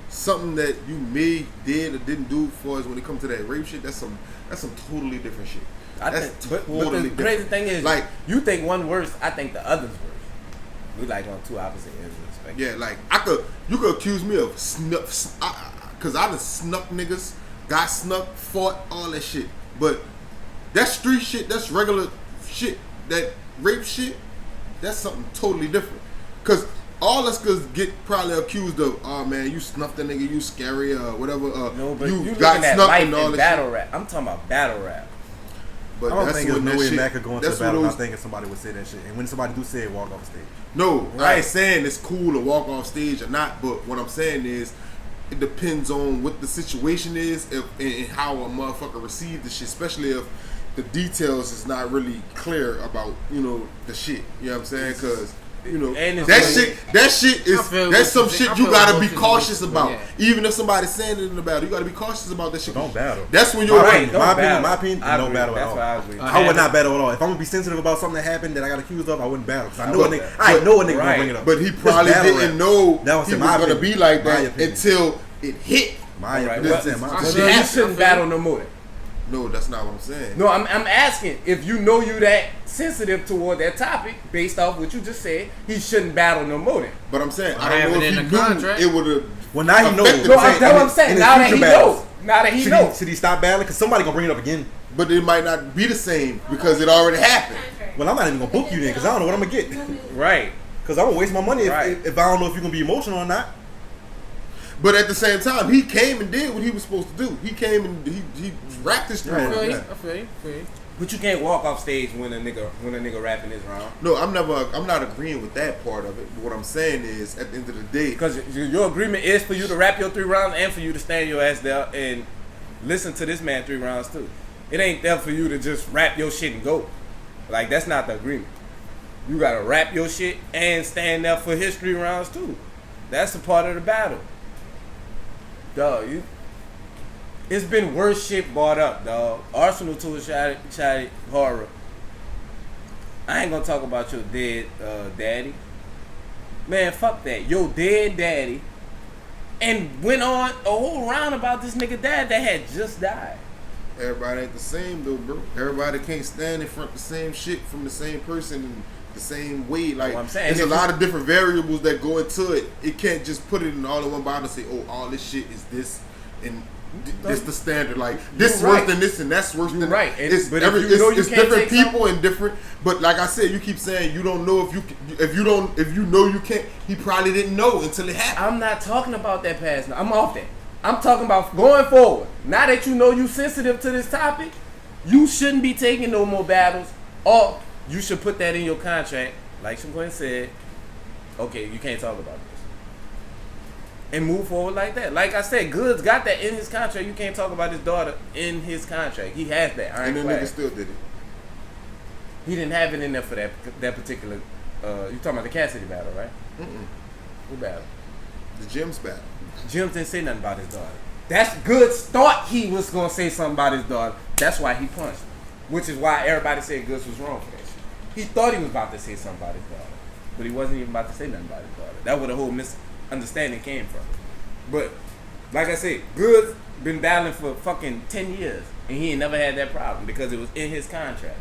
something that you did or didn't do for us when it comes to that rape shit. That's some totally different shit. But the crazy thing is, like, you think one worse, I think the other's worse. We like on two opposite ends of the spectrum. Yeah, like you could accuse me of snuff, cause I done snuck niggas, got snuck, fought, all that shit. But that street shit, that's regular shit. That rape shit, that's something totally different. Cause all us could get probably accused of, oh man, you snuffed a nigga, you scary or whatever. No, but you got snuffed and all that battle shit. Rap. I'm talking about battle rap. But I don't think there's no way Mac could go into the battle not thinking somebody would say that shit. And when somebody do say it, walk off stage. No, right. I ain't saying it's cool to walk off stage or not, but what I'm saying is it depends on what the situation is and how a motherfucker receives the shit, especially if the details is not really clear about, the shit. You know what I'm saying? Because that shit is that's some shit you gotta be cautious about. Yeah. Even if somebody's saying it in the battle, you gotta be cautious about that shit. Don't battle. That's when you're right. My opinion, don't battle at all. I would not battle at all. If I'm gonna be sensitive about something that happened that I got accused of, I wouldn't battle. I know a nigga gonna bring it up. But he probably didn't know he was gonna be like that until it hit. My opinion. You shouldn't battle no more. No, that's not what I'm saying. No, I'm asking if you know you that sensitive toward that topic based off what you just said, he shouldn't battle no more then. But I'm saying I don't know if he knew it would have. Well, now he knows. No, that's what I'm saying. Now that he knows. Now that he knows. Should he stop battling? Because somebody gonna bring it up again. But it might not be the same because it already happened. Well, I'm not even gonna book you then because I don't know what I'm gonna get. Right. Because I'm gonna waste my money if I don't know if you're gonna be emotional or not. But at the same time, he came and did what he was supposed to do. He came and he rapped his story. I feel you. But you can't walk off stage when a nigga rapping his round. No, I'm not agreeing with that part of it. But what I'm saying is, at the end of the day, because your agreement is for you to rap your 3 rounds and for you to stand your ass there and listen to this man 3 rounds too. It ain't there for you to just rap your shit and go. Like, that's not the agreement. You gotta rap your shit and stand there for his 3 rounds too. That's a part of the battle. Dog, it's been worse shit brought up, dog. Arsenal to a shot horror. I ain't gonna talk about your dead daddy. Man, fuck that. Your dead daddy. And went on a whole round about this nigga dad that had just died. Everybody ain't the same though, bro. Everybody can't stand in front of the same shit from the same person in the same way. Like, there's a lot of different variables that go into it. It can't just put it in all in one bottle and say, oh, all this shit is this and this the standard. Like, this is worse than this and that's worse than right. It's different people and different. But like I said, you keep saying you don't know if you know you can't. He probably didn't know until it happened. I'm not talking about that past. I'm off that. I'm talking about going forward. Now that you know you sensitive to this topic, you shouldn't be taking no more battles, or you should put that in your contract. Like Shaquan said, okay, you can't talk about this. And move forward like that. Like I said, Goods got that in his contract. You can't talk about his daughter in his contract. He has that. And then nigga still did it. He didn't have it in there for that particular. You talking about the Cassidy battle, right? Who battle? The Jim's battle. Jim didn't say nothing about his daughter. That's Goods thought he was gonna say something about his daughter. That's why he punched him. Which is why everybody said Goods was wrong for that shit. He thought he was about to say something about his daughter, but he wasn't even about to say nothing about his daughter. That's where the whole misunderstanding came from. But like I said, Goods been battling for fucking 10 years, and he ain't never had that problem because it was in his contract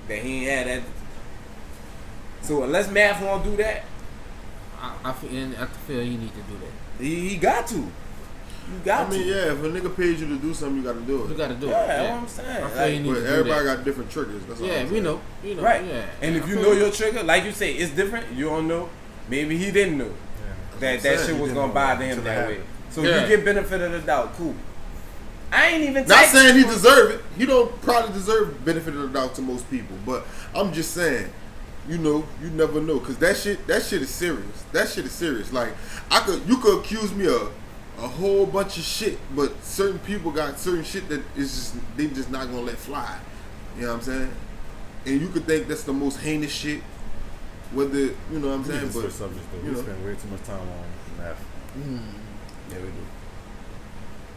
that he ain't had that. So unless Math won't do that, I feel you need to do that. He got to. You got to. I mean, yeah, if a nigga pays you to do something, you got to do it. You got to do it. Yeah, that's what I'm saying. I feel you need to do everybody that. Got different triggers. That's all yeah, we know. Right. Yeah. And if you know your trigger, like you say, it's different. You don't know. Maybe he didn't know that shit was going to bother him that way. So you get benefit of the doubt. Cool. I ain't even not saying he deserve it. He don't probably deserve benefit of the doubt to most people, but I'm just saying, you know, you never know, cause that shit is serious. That shit is serious. Like you could accuse me of a whole bunch of shit, but certain people got certain shit that is just they just not gonna let fly. You know what I'm saying? And you could think that's the most heinous shit. Whether you know what I'm saying, but subject though. We spend way too much time on math. Yeah, we do.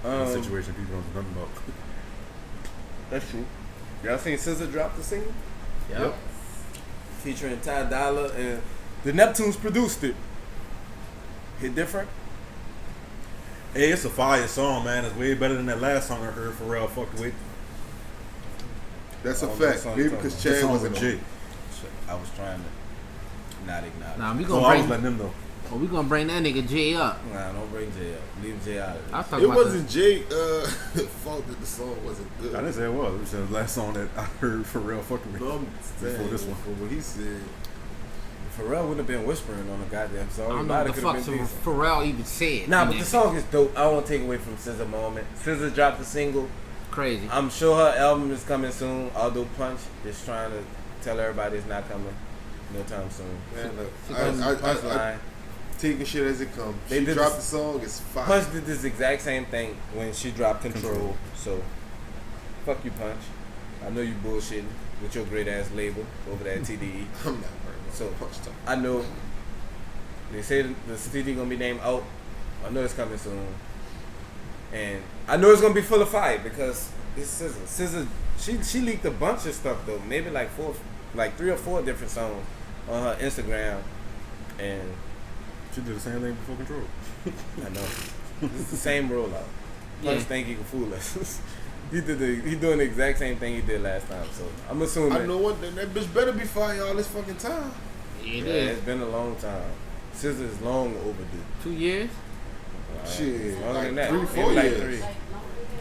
The situation people don't know nothing about. That's true. Y'all seen SZA drop the single? Yep. Featuring Ty Dolla, and the Neptunes produced it. Hit different? Hey, it's a fire song, man. It's way better than that last song I heard Pharrell fucked with. That's a fact. Maybe because Chad wasn't Jay. I was trying to not acknowledge. Nah, we I gonna was bring. letting them know. Oh, we gonna bring that nigga Jay up. Nah, don't bring Jay up. Leave Jay out of I it. was talking It about wasn't Jay fault that the song wasn't good. I didn't say it was. It was the last song that I heard Pharrell fucking with. No, I'm Before saying this one. for what he said. Pharrell wouldn't have been whispering on the goddamn song. I don't know Might what the have fuck could've been decent. Pharrell even said. Nah, in but that the song is dope. I won't take away from SZA moment. SZA dropped the single. crazy. I'm sure her album is coming soon. Although Punch is trying to tell everybody it's not coming no time soon. Man, look, Punchline. taking shit as it comes. They She did dropped this- the song, it's fire. Punch did this exact same thing when she dropped Control. So, fuck you, Punch. I know you bullshitting with your great ass label over there at TDE. I'm not worried about So, Punch talk. I know they say the CD gonna be named Out. I know it's coming soon, and I know it's gonna be full of fire because it's SZA. SZA, she leaked a bunch of stuff though, maybe like 3 or 4 different songs on her Instagram, and She did the same thing before Control. I know it's the same rollout. Punch think he can fool us. He doing the exact same thing he did last time. So I'm assuming. I know what, that bitch better be fire all this fucking time. It Yeah, is. it's been a long time. SZA is long overdue. 2 years. Shit, Longer like than that. 3, Maybe 4 like years. 3.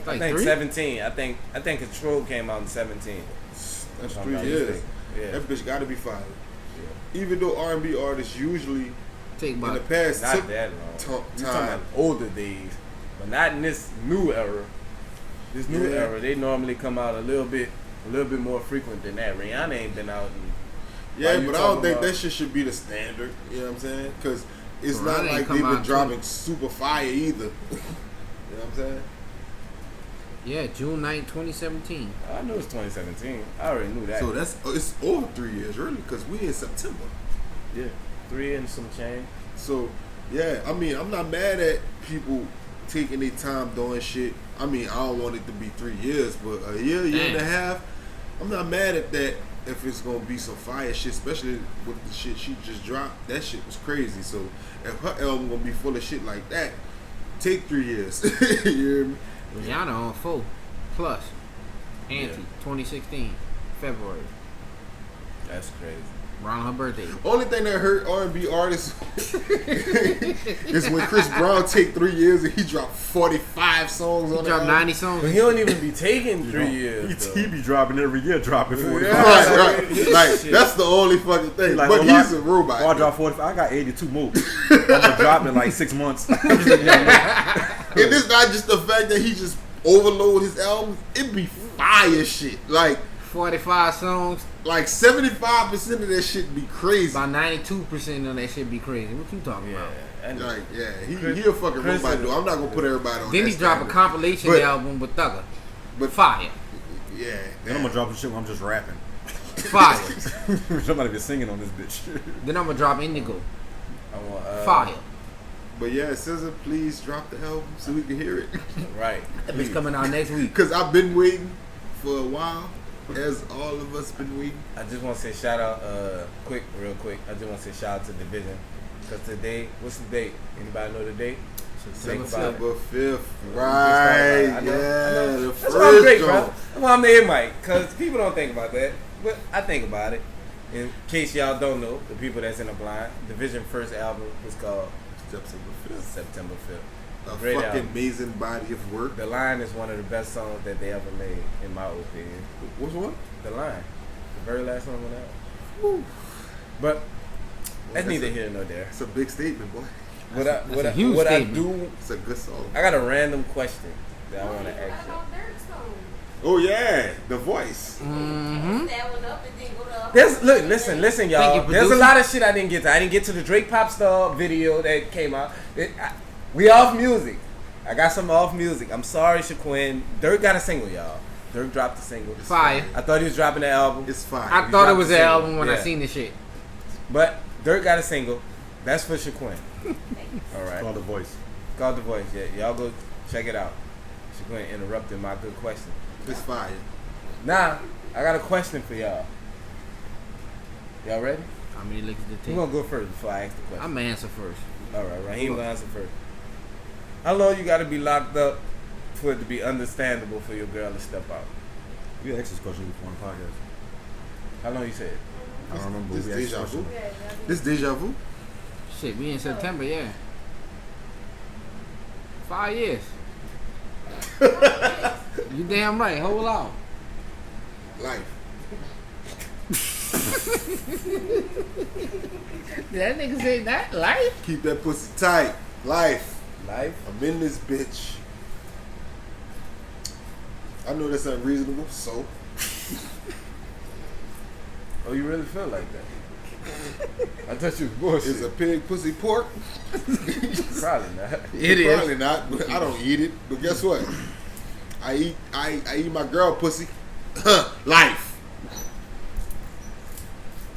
Like I think 3? 17. I think Control came out in 17. That's If I'm 3 not years. mistaken. Yeah. That bitch gotta be fire. Even though R&B artists usually Take in the about. past Not took that long. t- You're talking time. about older days, but not in this new era. This new Yeah. era, they normally come out a little bit more frequent than that. Rihanna ain't been out. Yeah, Why you but I don't talking think about- that shit should be the standard. You know what I'm saying? Because it's Right, not ain't like come they've been out dropping super fire either. You know what I'm saying? Yeah, June 9th, 2017. I knew it was 2017. I already knew that. So it's over 3 years, really, because we in September. yeah, 3 and some change. So yeah, I mean, I'm not mad at people taking their time doing shit. I mean, I don't want it to be 3 years, but a year and a half, I'm not mad at that. If it's gonna be some fire shit, especially with the shit she just dropped, that shit was crazy. So if her album gonna be full of shit like that, take 3 years. You hear me? Rihanna on 4 plus. Anti, Yeah. 2016, February. That's crazy. Around her birthday. Only thing that hurt R&B artists is when Chris Brown take 3 years and he dropped 45 songs He on dropped the 90 songs. But he don't even be taking 3 years. He be dropping every year, dropping 45. Yeah. Right. Like Shit. that's the only fucking thing. Like, but well, he's a robot. Oh, I dropped 45. I got 82 more. I'm gonna drop in like 6 months. I'm just letting y'all know. And it's not just the fact that he just overload his albums. It be fire shit. Like 45 songs. 75% of that shit be crazy. About 92% of that shit be crazy. What you talking about? And Like he Chris- a fucking Chris robot is- dude. I'm not gonna put everybody on. Then that he drop a standard. compilation But- album with Thugger. But Fire. yeah, Then I'm gonna drop some shit where I'm just rapping. Fire. Somebody be singing on this bitch. Then I'm gonna drop Indigo. I want, Fire. But yeah, SZA, please drop the album so we can hear it. Right. That bitch coming out next week. Cause I've been waiting for a while, as all of us been waiting. I just want to say shout out, real quick. I just want to say shout out to Division. Because today, what's the date? Anybody know the date? Think about it. September 5th. I Right. know, Yeah. The That's why I'm great, first bro. joint. That's why I'm the invite. Because people don't think about that. But I think about it. In case y'all don't know, the people that's in the blind, Division first album was called September 5th. September 5th. A Great fucking album. amazing body of work. The Line is one of the best songs that they ever made, in my opinion. What's one? The Line. The very last song on that. But that's neither here nor there. It's a big statement, boy. That's a huge What I statement. do, It's a good song. I got a random question. that I want to ask you. Oh yeah, The Voice. Mm-hmm. Listen, y'all. Thank you, There's a producer. lot of shit I didn't get to. I didn't get to the Drake Pop Star video that came out. We off music. I got some off music. I'm sorry, Shaquin. Dirk got a single, y'all. Dirk dropped a single. Fire. I thought he was dropping the album, It's fine. I You thought it dropped was the an single. album when I Yeah. seen this shit. but Dirk got a single. That's for Shaquin. All right. Call The Voice. Called The Voice. Yeah, y'all go check it out. Shaquin interrupted my good question. It's fire. Now, I got a question for y'all. Y'all ready? How many licks did it Who take? gonna go first before I ask the question? I'm gonna answer first. All right, Raheem will answer first. How long you got to be locked up for it to be understandable for your girl to step out? We asked this question before on the podcast. How long you said? I don't remember. This We asked this deja vu. question. This deja vu. Shit, we in September, yeah. 5 years. You damn right. Hold on. Life. Did that nigga say that? Life? Keep that pussy tight. Life. Life? I'm in this bitch. I know that's unreasonable, so Oh, you really feel like that? I thought you was is a bullshit. pig pussy pork? Probably not. It is. Probably not, but I don't eat it. But guess what? I eat my girl pussy. Life.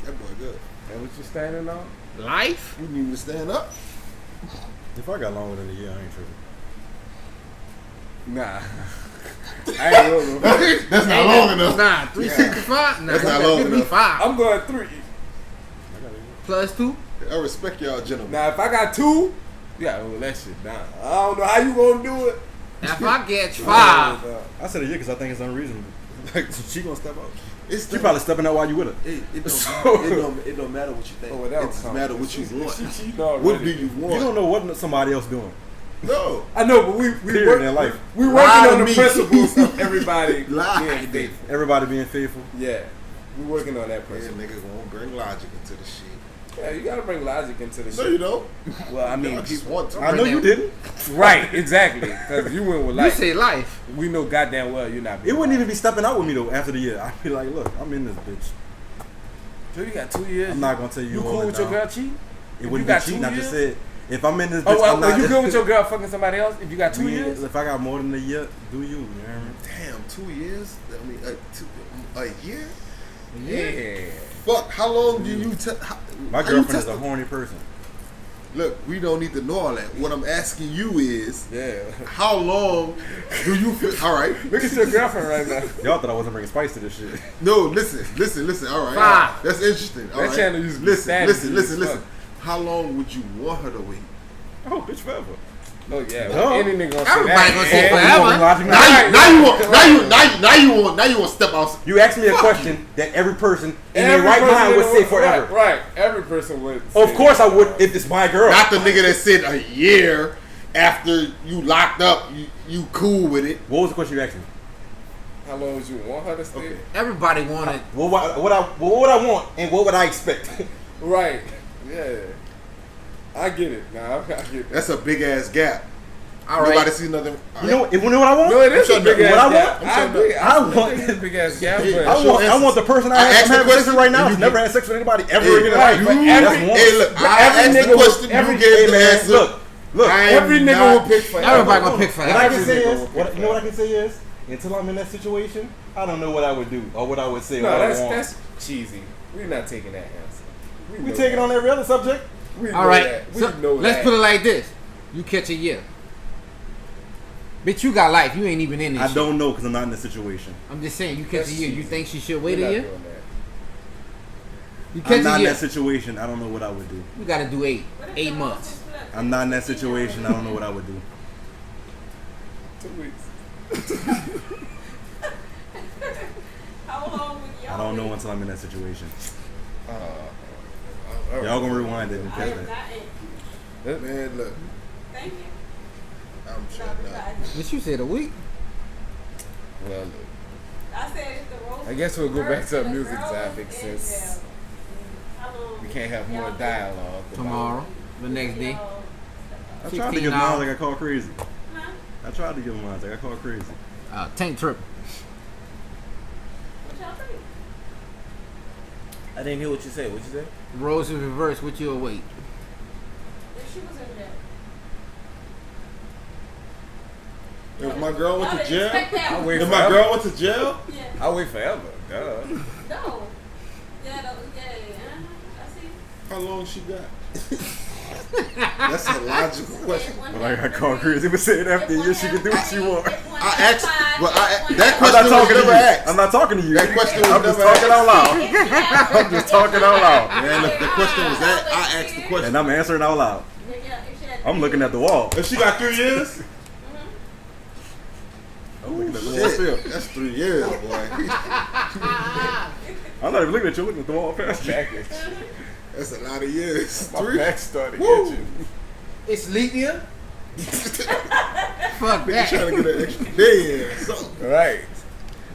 That boy good. That what you standing on? Life? You need me to stand up? If I got longer than a year, I ain't tripping. Nah. I ain't going to. That's not long enough. Nah, 365? Nah, That's not long enough. 5. I'm going 3. I got a year. Plus 2? I respect y'all, gentlemen. Now, if I got 2, you gotta hold that shit down. I don't know how you gonna do it. If I get You 5, gotta hold it down. I said a year because I think it's unreasonable. Like, she gonna step out. It's She probably stepping out while you with her. it don't matter what you think. Oh, well, that It was just something. matter what you She want. cheating already. What do you want? You don't know what somebody else doing. No. I know, but we Period work, in life. we Lie working to on the me. principles of everybody Lie. being faithful. Everybody being faithful. Yeah, we working on that Man, principle. niggas won't bring logic into the shit. Yeah, you gotta bring logic into the No, shit. you don't. Well, I mean, I just people, want to. I know you didn't. right? Exactly, because you went with you life. say life. We know goddamn well you're not. It wouldn't even be stepping out with me though after the year. I'd be like, look, I'm in this bitch. So you got 2 years. I'm not gonna tell you. You hold cool it with your down. girl cheating? It You wouldn't got be cheating. 2 I just years? said if I'm in this bitch, Oh, well, I'm not. you good with your girl fucking somebody else? If you got 2 Yeah, years? If I got more than a year, do you? You know what I mean? Damn, 2 years? I mean, a year? Yeah. Fuck, how long do you tell? My girlfriend is a horny person. Look, we don't need to know all that. What I'm asking you is, Yeah. how long do you feel? All right. Look at your girlfriend right now. Y'all thought I wasn't bringing spice to this shit. No, listen. All right. Five. That's interesting. All That right. channel used to be Listen. savage as fuck. How long would you want her to wait? Oh, bitch, forever. Oh yeah. No. Any nigga gonna say Everybody that. gonna say Yeah. forever. Now you want to step out. You asked me a question that every person in their Every right person mind in would the say world- forever. Right. Every person would. Of say course I would forever. if it's my girl. Not the nigga that said a year after you locked up. You cool with it. What was the question you asked me? How long would you want her to stay? Okay. Everybody wanted. What would I want and what would I expect? Right. Yeah. I get it. Nah, I get that. That's a big ass gap. All right. Nobody sees nothing. You know what I want? No, it is a shutting big up. ass What I gap. want? I I'm agree. I I want- want a big ass gap. Yeah, But that's your I want the person I I asked am the having sex with question, right now. and I've you never get- had sex with anybody ever Hey, in their right, life. but That's every- once. Hey, look, But I every asked the nigga will- question. You every- gave Hey the man, answer. look. I am every nigga not- will pick for Everybody gonna pick for What I every can say nigga is, will what pick you know what I for can say is, until I'm in that situation, I don't know what I would do or what I would say. No, or what I want. that's cheesy. We're not taking that answer. We know take it that. on every other subject. We All know right. that. We So, know let's that. put it like this: you catch a year. Bitch, you got life. You ain't even in this. I shit. don't know because I'm not in the situation. I'm just saying, you catch That's a year. You cheesy. think she should We're wait a not year? doing that. You I'm catch not a in year. that situation. I don't know what I would do. You gotta do 8 months. I'm not in that situation. I don't know what I would do. 2 weeks. How long would y'all I don't know wait? until I'm in that situation. All Y'all gonna rewind it and I catch am that. not in. Man, look, Thank you. I'm Not shutting up. revising. But you said a week. Well, look. I said it's the role. I guess we'll go back to a the music girl topic is in since jail. How long we can't have y'all more think dialogue. about Tomorrow, the next day. y'all- I tried to 16 get mine hours. like I call crazy. Huh? I I tried to give him mine. I got called crazy. Tank tripping. What y'all think? I didn't hear what you said. What you said? Rose in reverse. What you await? If she was in jail. If my girl went Y'all to didn't jail, expect that. I wait if my forever. girl went to jail, Yeah. I'll wait forever. Duh. No. Yeah, that was gay. I see. how long she got? That's a logical question. But I got called crazy for saying after a year she can do what she want. I asked, but that I'm not question was talking to never you. asked. I'm not talking to you. That question was I'm just never talking out loud. I'm just talking out loud. Man, if the question was that, I asked the question. And I'm answering out loud. I'm looking at the wall. If she got 3 years, I'm looking at the wall still. shit, that's 3 years, boy. I'm not even looking at you. I'm looking at the wall past you. That's a lot of years. My 3. back started Woo. itching. It's leap year. Fuck You that. trying to get an extra day in. So Right.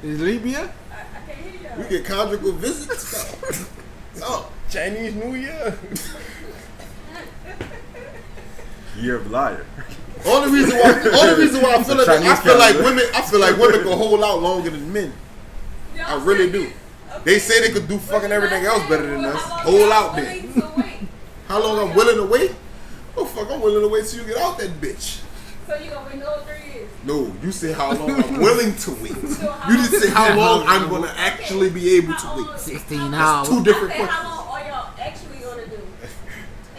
It's leap year. I can't hear y'all. we get conjugal visits. So Chinese New Year. Year of the liar. only reason why I feel like Chinese I feel like calendar. women can hold out longer than men. Y'all I really said do. it. Okay. They say they could do fucking everything else better than us. Hold out then. How long I'm willing to wait? Oh fuck, I'm willing to wait till you get out that bitch. So you gonna wait no 3 years? No, you say how long I'm willing to wait. You didn't say how long I'm gonna actually be able to wait. 16 hours. Two different I said questions. how long are y'all actually gonna do?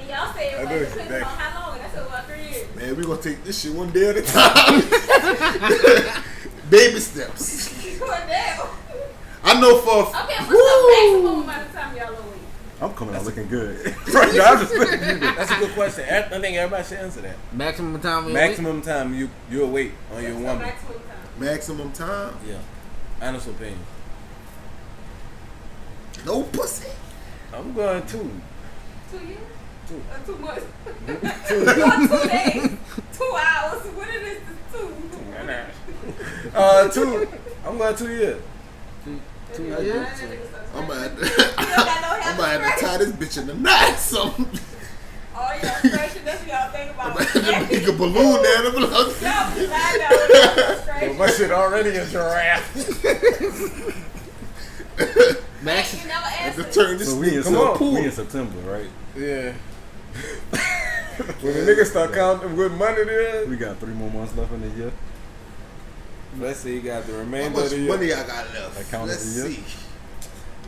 And y'all said I it know depends exactly. on how long. And I said about 3 years. Man, we gonna take this shit one day at a time. Baby steps. Going down. I know for Okay, what's the maximum amount of time y'all gonna wait? I'm coming out looking good. Right now, I'm just looking good. That's a good question. I think everybody should answer that. Maximum time. Maximum time you'll wait on your What's the woman. maximum time? maximum time. Yeah. Honest opinion. No pussy. I'm going 2. 2 years? 2. 2 months? 2. 2 days? 2 hours? What it is? 2. 2. I'm going 2 years. 2 years. I'm gonna have to tie this bitch in the knot. So All y'all scratching, that's what y'all think I'm about. gonna have to make a balloon there. And I'm Y'all like, be lying down with Well, scratching. my shit already a giraffe. Max. You never to answered. turn this So we in, Come on. we in September, right? Yeah. When the niggas start counting what money there, We got 3 more months left in the year. let's see, you got the How remainder much of the year. money I got left? Like count Let's of the year? see.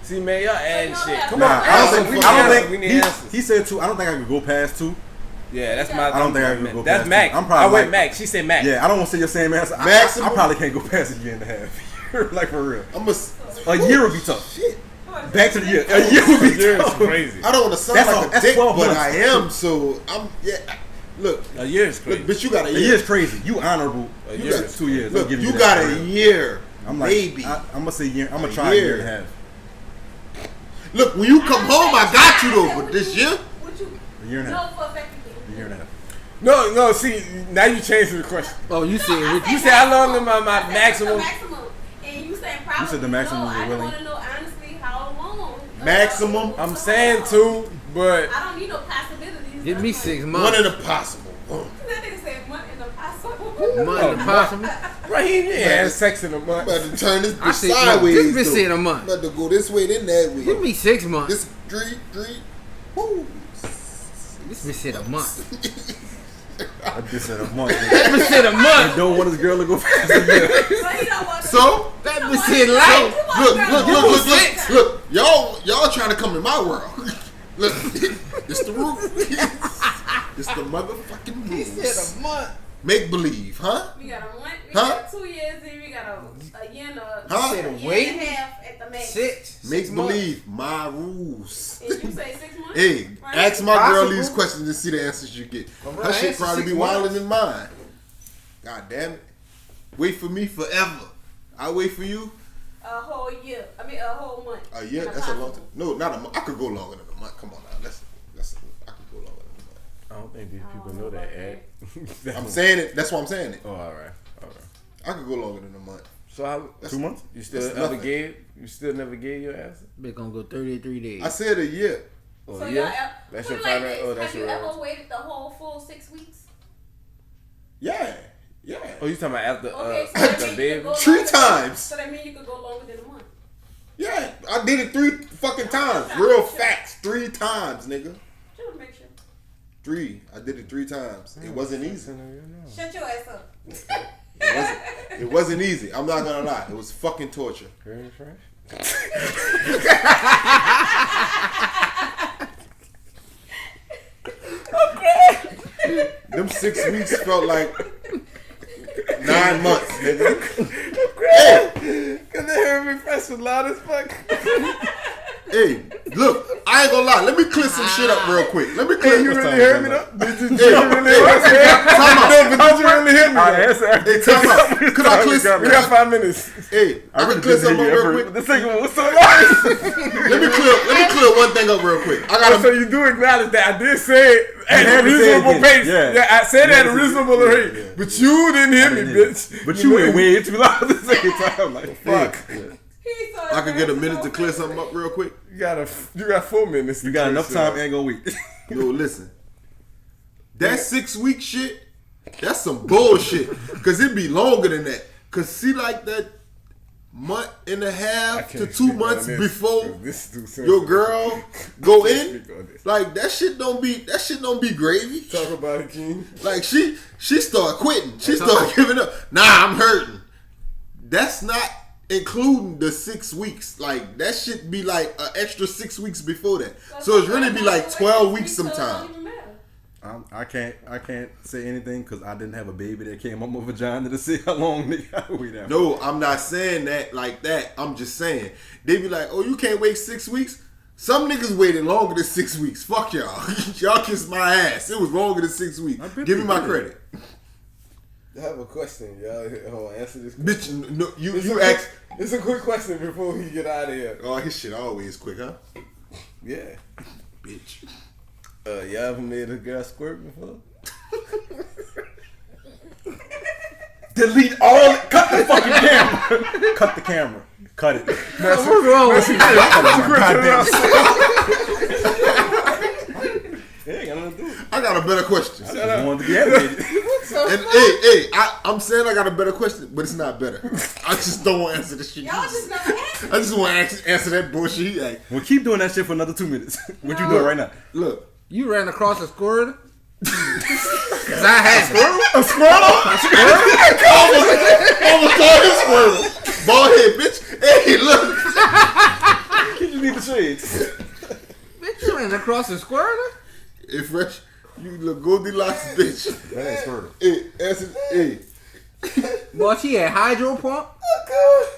See, man, y'all adding y'all shit. have- Come Nah, on, I answer. don't We think. need I don't answers. We need think. answers. He said 2. I don't think I could go past 2. Yeah, that's my. I don't think I could go That's past Mac. 2. I'm probably I went like- Mac. She said Mac. Yeah, I don't want to say your same answer. I Maximum? probably can't go past a year and a half. Like for real. I'm a A year would be tough. shit. Back to the year. A year would be Year is tough. crazy. I don't want to sound That's like all- a that's dick, 12 but months. I am. So I'm. Yeah. Look, A year is look, crazy. bitch, you got a A year. year is crazy. You honorable. A You year got is 2 years. Look, I'm giving you that got for a real. year. I'm like, Maybe. I'm gonna say year. I'm A gonna try a year and a year. half. Look, when you come home, I got you though. But this year, What you A year and a half. know for a fact you A year and a half. No. See, now you changed the question. Oh, you said what You said how long am my I said maximum? The maximum. And you saying probably. You said the maximum no, you're I willing. want to know honestly how long. Maximum? I'm saying 2, but I don't need no possibilities. Give me 6 one months. in a possible. That nigga said month in the possible. Month impossible. right here, yeah, sex in a I'm month. about to turn this I bitch said no, sideways. this bitch though. said a I'm month. about to go this way, then that way. Give me 6 months. This three. Woo. This bitch said a month. I just said a month. That bitch said a I month. don't want his girl to go past a year. But he don't want So That bitch said light. look. Y'all trying to come in my world. Look, it's the roof. It's the motherfucking He rules. said a month. Make believe, huh? We got a month. We Huh? got 2 years, and we got a year and a, Huh? Said a a year wait. and a half at the max. 6. Make 6 months. believe, my rules. And you say 6 months? Hey, Right? ask my girl Possible. these questions and see the answers you get. Her right, shit answer probably 6 be wilder months. than mine. God damn it. Wait for me forever. I wait for you A whole year. I mean, a whole month. a year. And That's a long possible. time. No, not a month. I could go longer than a month. Come on now. That's I could go longer than I don't think these people don't know know that, about Ed. a month. I'm saying it. That's why I'm saying it. Oh, all right. I could go longer than a month. So how? 2 months? You still That's never nothing. gave? You still never gave your answer? Bitch gonna go 33 days. I said a year. Oh So yeah. y'all, That's put your it like final. this. Oh, that's Have you your ever answer. waited the whole full 6 weeks? Yeah. Yeah. Oh, Oh, you talking about after Okay, so that after means you baby? could go 3 longer- times. So that means you could go longer than a month. Yeah, I did it 3 fucking times. Real facts. 3 times, nigga. Just to make sure. 3. I did it 3 times. It wasn't easy. Shut your ass up. It wasn't easy. I'm not gonna lie. It was fucking torture. Very fresh. Them 6 weeks felt like 9 months, nigga. Cause they heard me fresh was loud as fuck. Hey, look, I ain't gonna lie. Let me clear some shit up real quick. Let me clear. You really heard me though? Did you Hey, really hey, hear me? time out. No, but did you really hear me? Hey, time out. Could I clear? We got 5 minutes. Hey, I can clear something up real quick. This thing was so nice. Let me clear one thing up real quick. I So gotta. you do acknowledge that I did say it at had a to say it reasonable again. pace. Yeah. Yeah, I said it at a Yeah. reasonable Yeah. rate. Yeah. But you didn't hear me, bitch. But you went way too loud at the same time. Like, Fuck. He's so I could get a embarrassed, minute to so clear bad. something up real quick. You got 4 minutes. you got enough time and go wait. Yo, listen. That 6-week shit, that's some bullshit. Cause it be longer than that. Cause see, like that month and a half to 2 months before your girl go in, like that shit don't be gravy. Talk about it, King. Like she start quitting. She start giving up. Nah, I'm hurting. That's not including the 6 weeks. Like that shit be like an extra 6 weeks before that. So it's really be like 12 weeks sometimes. I can't say anything because I didn't have a baby that came out my vagina to see how long nigga I wait after. No, I'm not saying that like that. I'm just saying they be like, oh, you can't wait 6 weeks. Some niggas waited longer than 6 weeks. Fuck y'all. Y'all kissed my ass. It was longer than 6 weeks. Give me my credit. I have a question, y'all. Hold on, answer this question. Bitch, no, you asked. It's a quick question before we get out of here. Oh, his shit always quick, huh? Yeah. Bitch. Y'all ever made a girl squirt before? Delete all. Cut the fucking camera. Cut the camera. Cut it. What's wrong with you? Hey, I don't do it. I got a better question. I just wanted to be animated. And hey, I'm saying I got a better question, but it's not better. I just don't want to answer this shit. Y'all just never answer. I just want to answer that bullshit. He like, Well, keep doing that shit for another 2 minutes. What you doing right now? look, You ran across a squirrel? Cause I had a squirrel? Almost called him squirrel. Bald head, bitch. Hey, look. You need the shades. Bitch, you ran across a squirrel? Hey, Fresh, you look Goldilocks, bitch. That ain't squirtle. Hey, answer. Hey, Boy, she had hydro pump.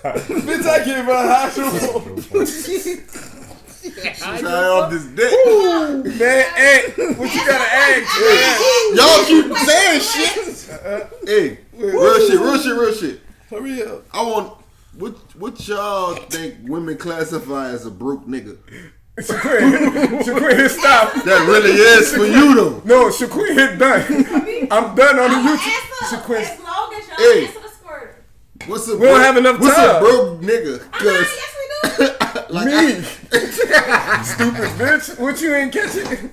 Bitch, I gave her a high show. she's high off this dick. Man, hey, what you gotta ask, man? Y'all keep saying shit. Hey, real shit. Hurry up. I want. What y'all think women classify as a broke nigga? Shaquin hit stop. That really is for you though. No, Shaquin hit done. I'm done on the I'm gonna YouTube. answer Shaquin. as long as y'all Hey. answer the squirter. What's a We don't have enough What's time. a broke nigga? Yes, Cause we do. like Me. Stupid bitch. What you ain't catching?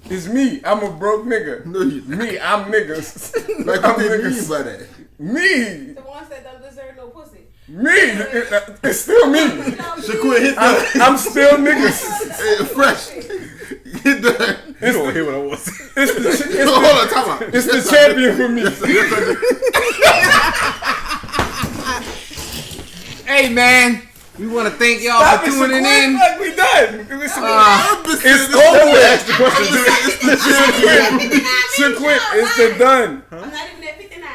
It's me. I'm a broke nigga. No, you- Me. I'm niggas. like I'm what they mean niggas. by that? Me. The ones that don't deserve no pussy. Me. It's still me. Shaquin hit that. I'm still niggas. Hey, Fresh. Hit that. You don't hear what I was. It's Hold on, time out. it's the champion for me. Hey, man. We want to thank y'all Stop for it, tuning Shaquin. in. Like we done. It's It's over with. It's the champion. Shaquin, it's the done. I'm not even at 59.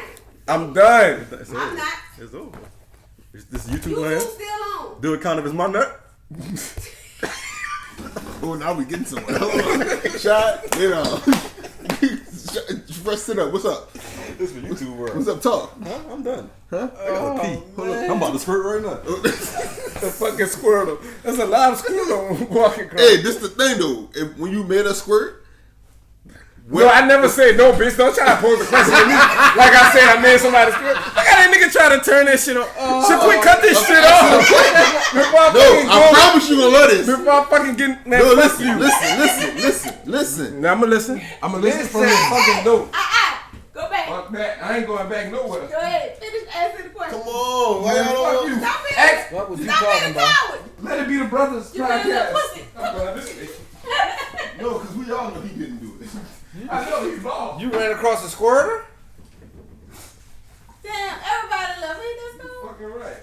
I'm done. It's I'm over. not. It's over. Is this YouTube You land? still on. Do it kind of as my nut? Oh, now we getting somewhere. Hold on. Shot. You know. Fresh, sit up. What's up? This for YouTube world. What's up? Talk. Huh? I'm done. Huh? I gotta pee. Hold up. I'm about to squirt right now. The fucking squirrel. There's a lot of squirrel walking across. Hey, this the thing though. When you made a squirt, No, I never said no, bitch. Don't try to pose the question to me. Like I said, I made somebody squirt. Look at that nigga try to turn that shit on. Shaquin, cut this shit off. Before I no, fucking I promise you gonna love this. Before I fucking get that No, fuck listen. you. Now I'ma listen. I'ma listen from the fucking dope. Go back. going back. I ain't going back nowhere. Go ahead. Finish answering the question. Come on, why y'all Fuck don't? you. Stop being, Ex- What was you stop talking being a about? coward. Let it be the brothers You better podcast. pussy. I'm going this way. No, because we all know he didn't do it. I know he's bald. You ran across a squirter? Damn, everybody love me. That's cool. Fucking right.